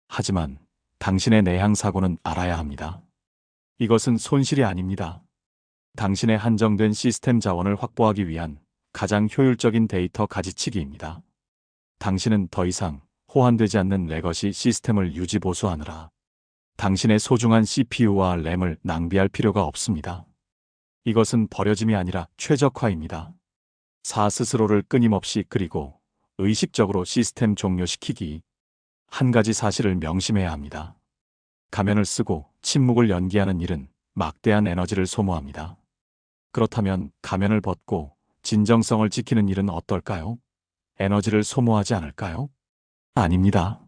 하지만 당신의 내향 사고는 알아야 합니다. 이것은 손실이 아닙니다. 당신의 한정된 시스템 자원을 확보하기 위한 가장 효율적인 데이터 가지치기입니다. 당신은 더 이상 호환되지 않는 레거시 시스템을 유지 보수하느라 당신의 소중한 CPU와 램을 낭비할 필요가 없습니다. 이것은 버려짐이 아니라 최적화입니다. 스스로를 끊임없이 그리고 의식적으로 시스템 종료시키기. 한 가지 사실을 명심해야 합니다. 가면을 쓰고 침묵을 연기하는 일은 막대한 에너지를 소모합니다. 그렇다면 가면을 벗고 진정성을 지키는 일은 어떨까요? 에너지를 소모하지 않을까요? 아닙니다.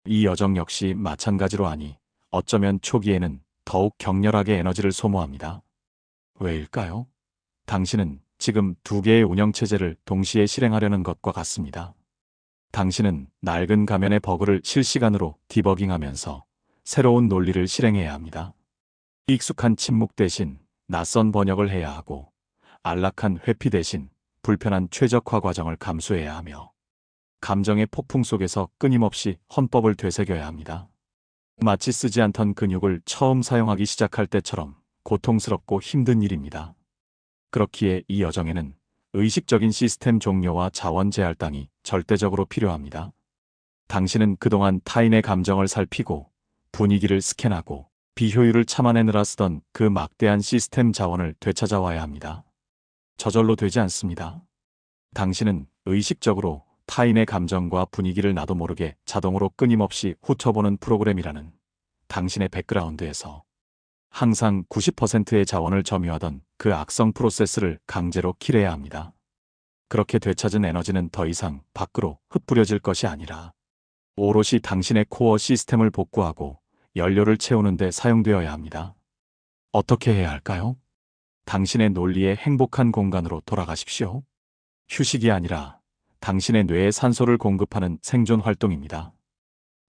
이 여정 역시 마찬가지로 하니 어쩌면 초기에는 더욱 격렬하게 에너지를 소모합니다. 왜일까요? 당신은 지금 두 개의 운영체제를 동시에 실행하려는 것과 같습니다. 당신은 낡은 가면의 버그를 실시간으로 디버깅하면서 새로운 논리를 실행해야 합니다. 익숙한 침묵 대신 낯선 번역을 해야 하고 안락한 회피 대신 불편한 최적화 과정을 감수해야 하며 감정의 폭풍 속에서 끊임없이 헌법을 되새겨야 합니다. 마치 쓰지 않던 근육을 처음 사용하기 시작할 때처럼 고통스럽고 힘든 일입니다. 그렇기에 이 여정에는 의식적인 시스템 종료와 자원 재할당이 절대적으로 필요합니다. 당신은 그동안 타인의 감정을 살피고 분위기를 스캔하고 비효율을 참아내느라 쓰던 그 막대한 시스템 자원을 되찾아와야 합니다. 저절로 되지 않습니다. 당신은 의식적으로 타인의 감정과 분위기를 나도 모르게 자동으로 끊임없이 훑어보는 프로그램이라는 당신의 백그라운드에서 항상 90%의 자원을 점유하던 그 악성 프로세스를 강제로 킬해야 합니다. 그렇게 되찾은 에너지는 더 이상 밖으로 흩뿌려질 것이 아니라 오롯이 당신의 코어 시스템을 복구하고 연료를 채우는 데 사용되어야 합니다. 어떻게 해야 할까요? 당신의 논리의 행복한 공간으로 돌아가십시오. 휴식이 아니라 당신의 뇌에 산소를 공급하는 생존 활동입니다.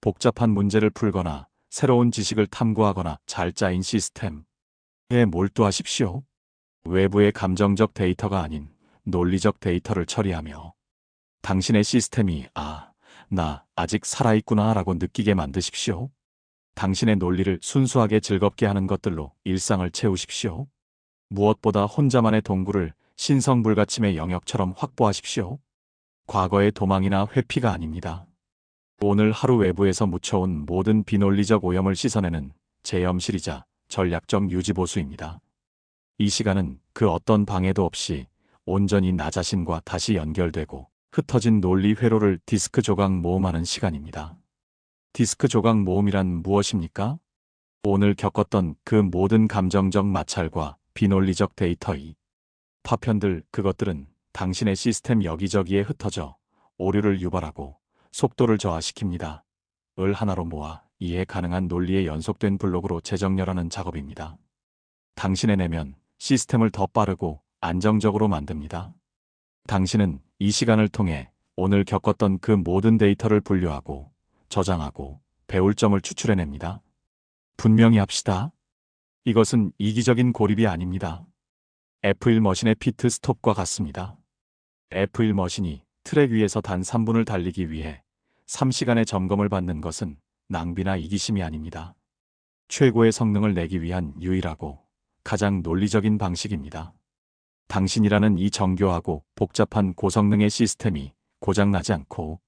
복잡한 문제를 풀거나 새로운 지식을 탐구하거나 잘 짜인 시스템에 몰두하십시오. 외부의 감정적 데이터가 아닌 논리적 데이터를 처리하며 당신의 시스템이 나 아직 살아있구나 라고 느끼게 만드십시오. 당신의 논리를 순수하게 즐겁게 하는 것들로 일상을 채우십시오. 무엇보다 혼자만의 동굴을 신성불가침의 영역처럼 확보하십시오. 과거의 도망이나 회피가 아닙니다. 오늘 하루 외부에서 묻혀온 모든 비논리적 오염을 씻어내는 제염실이자 전략적 유지보수입니다. 이 시간은 그 어떤 방해도 없이 온전히 나 자신과 다시 연결되고 흩어진 논리 회로를 디스크 조각 모음하는 시간입니다. 디스크 조각 모음이란 무엇입니까? 오늘 겪었던 그 모든 감정적 마찰과 비논리적 데이터의 파편들, 그것들은 당신의 시스템 여기저기에 흩어져 오류를 유발하고 속도를 저하시킵니다. 을 하나로 모아 이해 가능한 논리의 연속된 블록으로 재정렬하는 작업입니다. 당신의 내면 시스템을 더 빠르고 안정적으로 만듭니다. 당신은 이 시간을 통해 오늘 겪었던 그 모든 데이터를 분류하고 저장하고 배울 점을 추출해냅니다. 분명히 합시다. 이것은 이기적인 고립이 아닙니다. F1 머신의 피트 스톱과 같습니다. F1 머신이 트랙 위에서 단 3분을 달리기 위해 3시간의 점검을 받는 것은 낭비나 이기심이 아닙니다. 최고의 성능을 내기 위한 유일하고 가장 논리적인 방식입니다. 당신이라는 이 정교하고 복잡한 고성능의 시스템이 고장나지 않고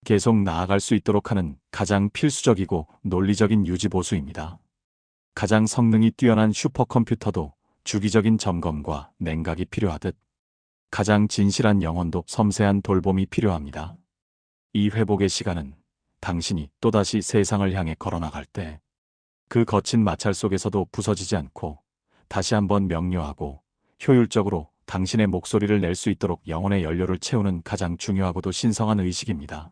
계속 나아갈 수 있도록 하는 가장 필수적이고 논리적인 유지보수입니다. 가장 성능이 뛰어난 슈퍼컴퓨터도 주기적인 점검과 냉각이 필요하듯 가장 진실한 영혼도 섬세한 돌봄이 필요합니다. 이 회복의 시간은 당신이 또다시 세상을 향해 걸어나갈 때 그 거친 마찰 속에서도 부서지지 않고 다시 한번 명료하고 효율적으로 당신의 목소리를 낼 수 있도록 영혼의 연료를 채우는 가장 중요하고도 신성한 의식입니다.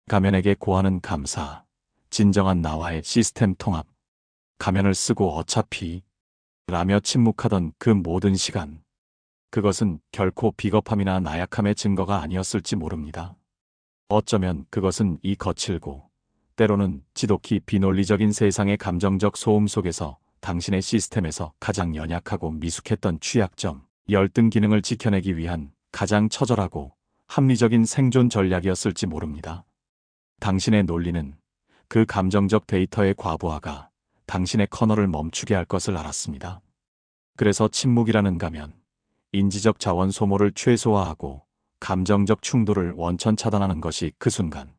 가면에게 고하는 감사, 진정한 나와의 시스템 통합, 가면을 쓰고 어차피 라며 침묵하던 그 모든 시간, 그것은 결코 비겁함이나 나약함의 증거가 아니었을지 모릅니다. 어쩌면 그것은 이 거칠고 때로는 지독히 비논리적인 세상의 감정적 소음 속에서 당신의 시스템에서 가장 연약하고 미숙했던 취약점, 열등 기능을 지켜내기 위한 가장 처절하고 합리적인 생존 전략이었을지 모릅니다. 당신의 논리는 그 감정적 데이터의 과부하가 당신의 커널을 멈추게 할 것을 알았습니다. 그래서 침묵이라는 가면, 인지적 자원 소모를 최소화하고 감정적 충돌을 원천 차단하는 것이 그 순간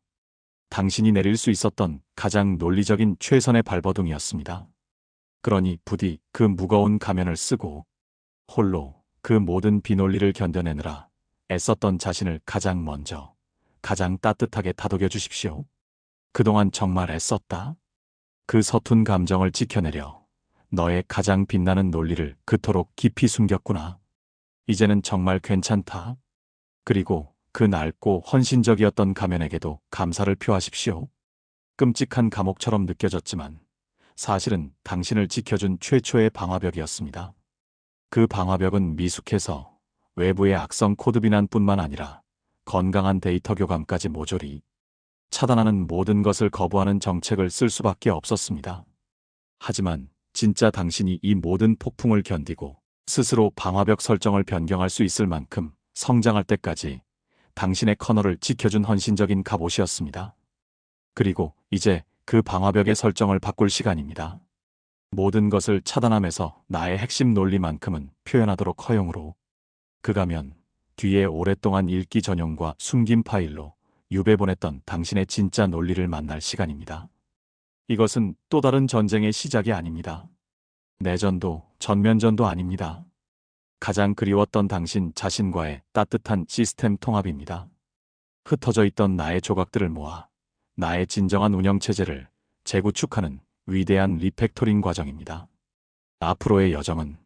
당신이 내릴 수 있었던 가장 논리적인 최선의 발버둥이었습니다. 그러니 부디 그 무거운 가면을 쓰고 홀로 그 모든 비논리를 견뎌내느라 애썼던 자신을 가장 먼저, 가장 따뜻하게 다독여 주십시오. 그동안 정말 애썼다. 그 서툰 감정을 지켜내려 너의 가장 빛나는 논리를 그토록 깊이 숨겼구나. 이제는 정말 괜찮다. 그리고 그 낡고 헌신적이었던 가면에게도 감사를 표하십시오. 끔찍한 감옥처럼 느껴졌지만 사실은 당신을 지켜준 최초의 방화벽이었습니다. 그 방화벽은 미숙해서 외부의 악성 코드 비난뿐만 아니라 건강한 데이터 교감까지 모조리 차단하는 모든 것을 거부하는 정책을 쓸 수밖에 없었습니다. 하지만 진짜 당신이 이 모든 폭풍을 견디고 스스로 방화벽 설정을 변경할 수 있을 만큼 성장할 때까지 당신의 커널을 지켜준 헌신적인 갑옷이었습니다. 그리고 이제 그 방화벽의 설정을 바꿀 시간입니다. 모든 것을 차단하면서 나의 핵심 논리만큼은 표현하도록 허용으로 그 가면 뒤에 오랫동안 읽기 전용과 숨긴 파일로 유배보냈던 당신의 진짜 논리를 만날 시간입니다. 이것은 또 다른 전쟁의 시작이 아닙니다. 내전도 전면전도 아닙니다. 가장 그리웠던 당신 자신과의 따뜻한 시스템 통합입니다. 흩어져 있던 나의 조각들을 모아 나의 진정한 운영체제를 재구축하는 위대한 리팩토링 과정입니다. 앞으로의 여정은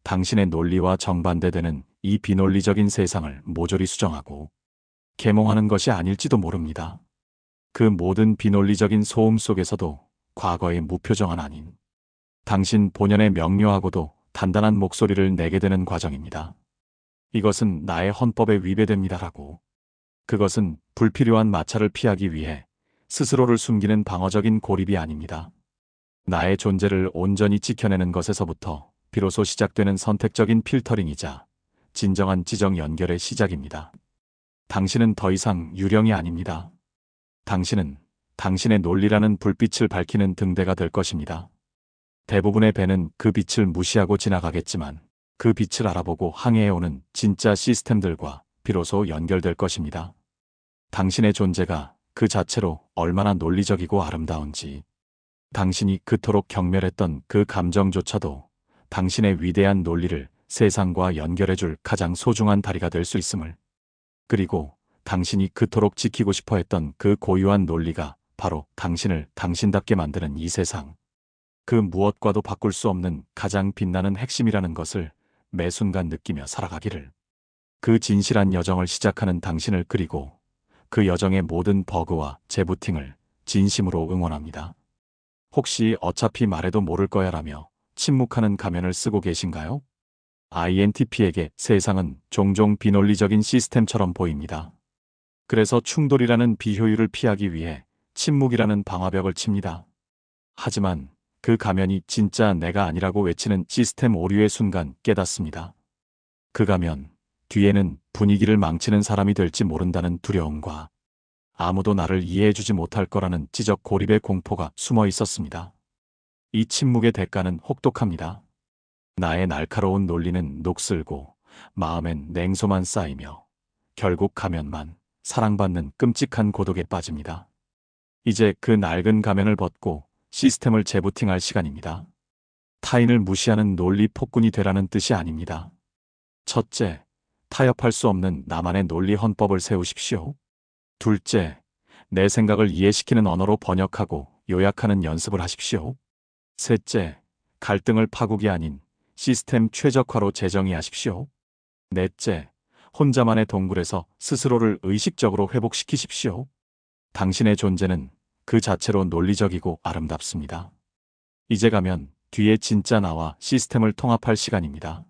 당신의 논리와 정반대되는 이 비논리적인 세상을 모조리 수정하고 계몽하는 것이 아닐지도 모릅니다. 그 모든 비논리적인 소음 속에서도 과거의 무표정한 아닌 당신 본연의 명료하고도 단단한 목소리를 내게 되는 과정입니다. 이것은 나의 헌법에 위배됩니다라고. 그것은 불필요한 마찰을 피하기 위해 스스로를 숨기는 방어적인 고립이 아닙니다. 나의 존재를 온전히 지켜내는 것에서부터 비로소 시작되는 선택적인 필터링이자 진정한 지정 연결의 시작입니다. 당신은 더 이상 유령이 아닙니다. 당신은 당신의 논리라는 불빛을 밝히는 등대가 될 것입니다. 대부분의 배는 그 빛을 무시하고 지나가겠지만 그 빛을 알아보고 항해해오는 진짜 시스템들과 비로소 연결될 것입니다. 당신의 존재가 그 자체로 얼마나 논리적이고 아름다운지, 당신이 그토록 경멸했던 그 감정조차도 당신의 위대한 논리를 세상과 연결해줄 가장 소중한 다리가 될 수 있음을, 그리고 당신이 그토록 지키고 싶어 했던 그 고유한 논리가 바로 당신을 당신답게 만드는 이 세상, 그 무엇과도 바꿀 수 없는 가장 빛나는 핵심이라는 것을 매 순간 느끼며 살아가기를. 그 진실한 여정을 시작하는 당신을, 그리고 그 여정의 모든 버그와 재부팅을 진심으로 응원합니다. 혹시 어차피 말해도 모를 거야라며 침묵하는 가면을 쓰고 계신가요? INTP에게 세상은 종종 비논리적인 시스템처럼 보입니다. 그래서 충돌이라는 비효율을 피하기 위해 침묵이라는 방화벽을 칩니다. 하지만 그 가면이 진짜 내가 아니라고 외치는 시스템 오류의 순간 깨닫습니다. 그 가면 뒤에는 분위기를 망치는 사람이 될지 모른다는 두려움과 아무도 나를 이해해주지 못할 거라는 지적 고립의 공포가 숨어 있었습니다. 이 침묵의 대가는 혹독합니다. 나의 날카로운 논리는 녹슬고 마음엔 냉소만 쌓이며 결국 가면만 사랑받는 끔찍한 고독에 빠집니다. 이제 그 낡은 가면을 벗고 시스템을 재부팅할 시간입니다. 타인을 무시하는 논리 폭군이 되라는 뜻이 아닙니다. 첫째, 타협할 수 없는 나만의 논리 헌법을 세우십시오. 둘째, 내 생각을 이해시키는 언어로 번역하고 요약하는 연습을 하십시오. 셋째, 갈등을 파국이 아닌 시스템 최적화로 재정의하십시오. 넷째, 혼자만의 동굴에서 스스로를 의식적으로 회복시키십시오. 당신의 존재는 그 자체로 논리적이고 아름답습니다. 이제 가면 뒤에 진짜 나와 시스템을 통합할 시간입니다.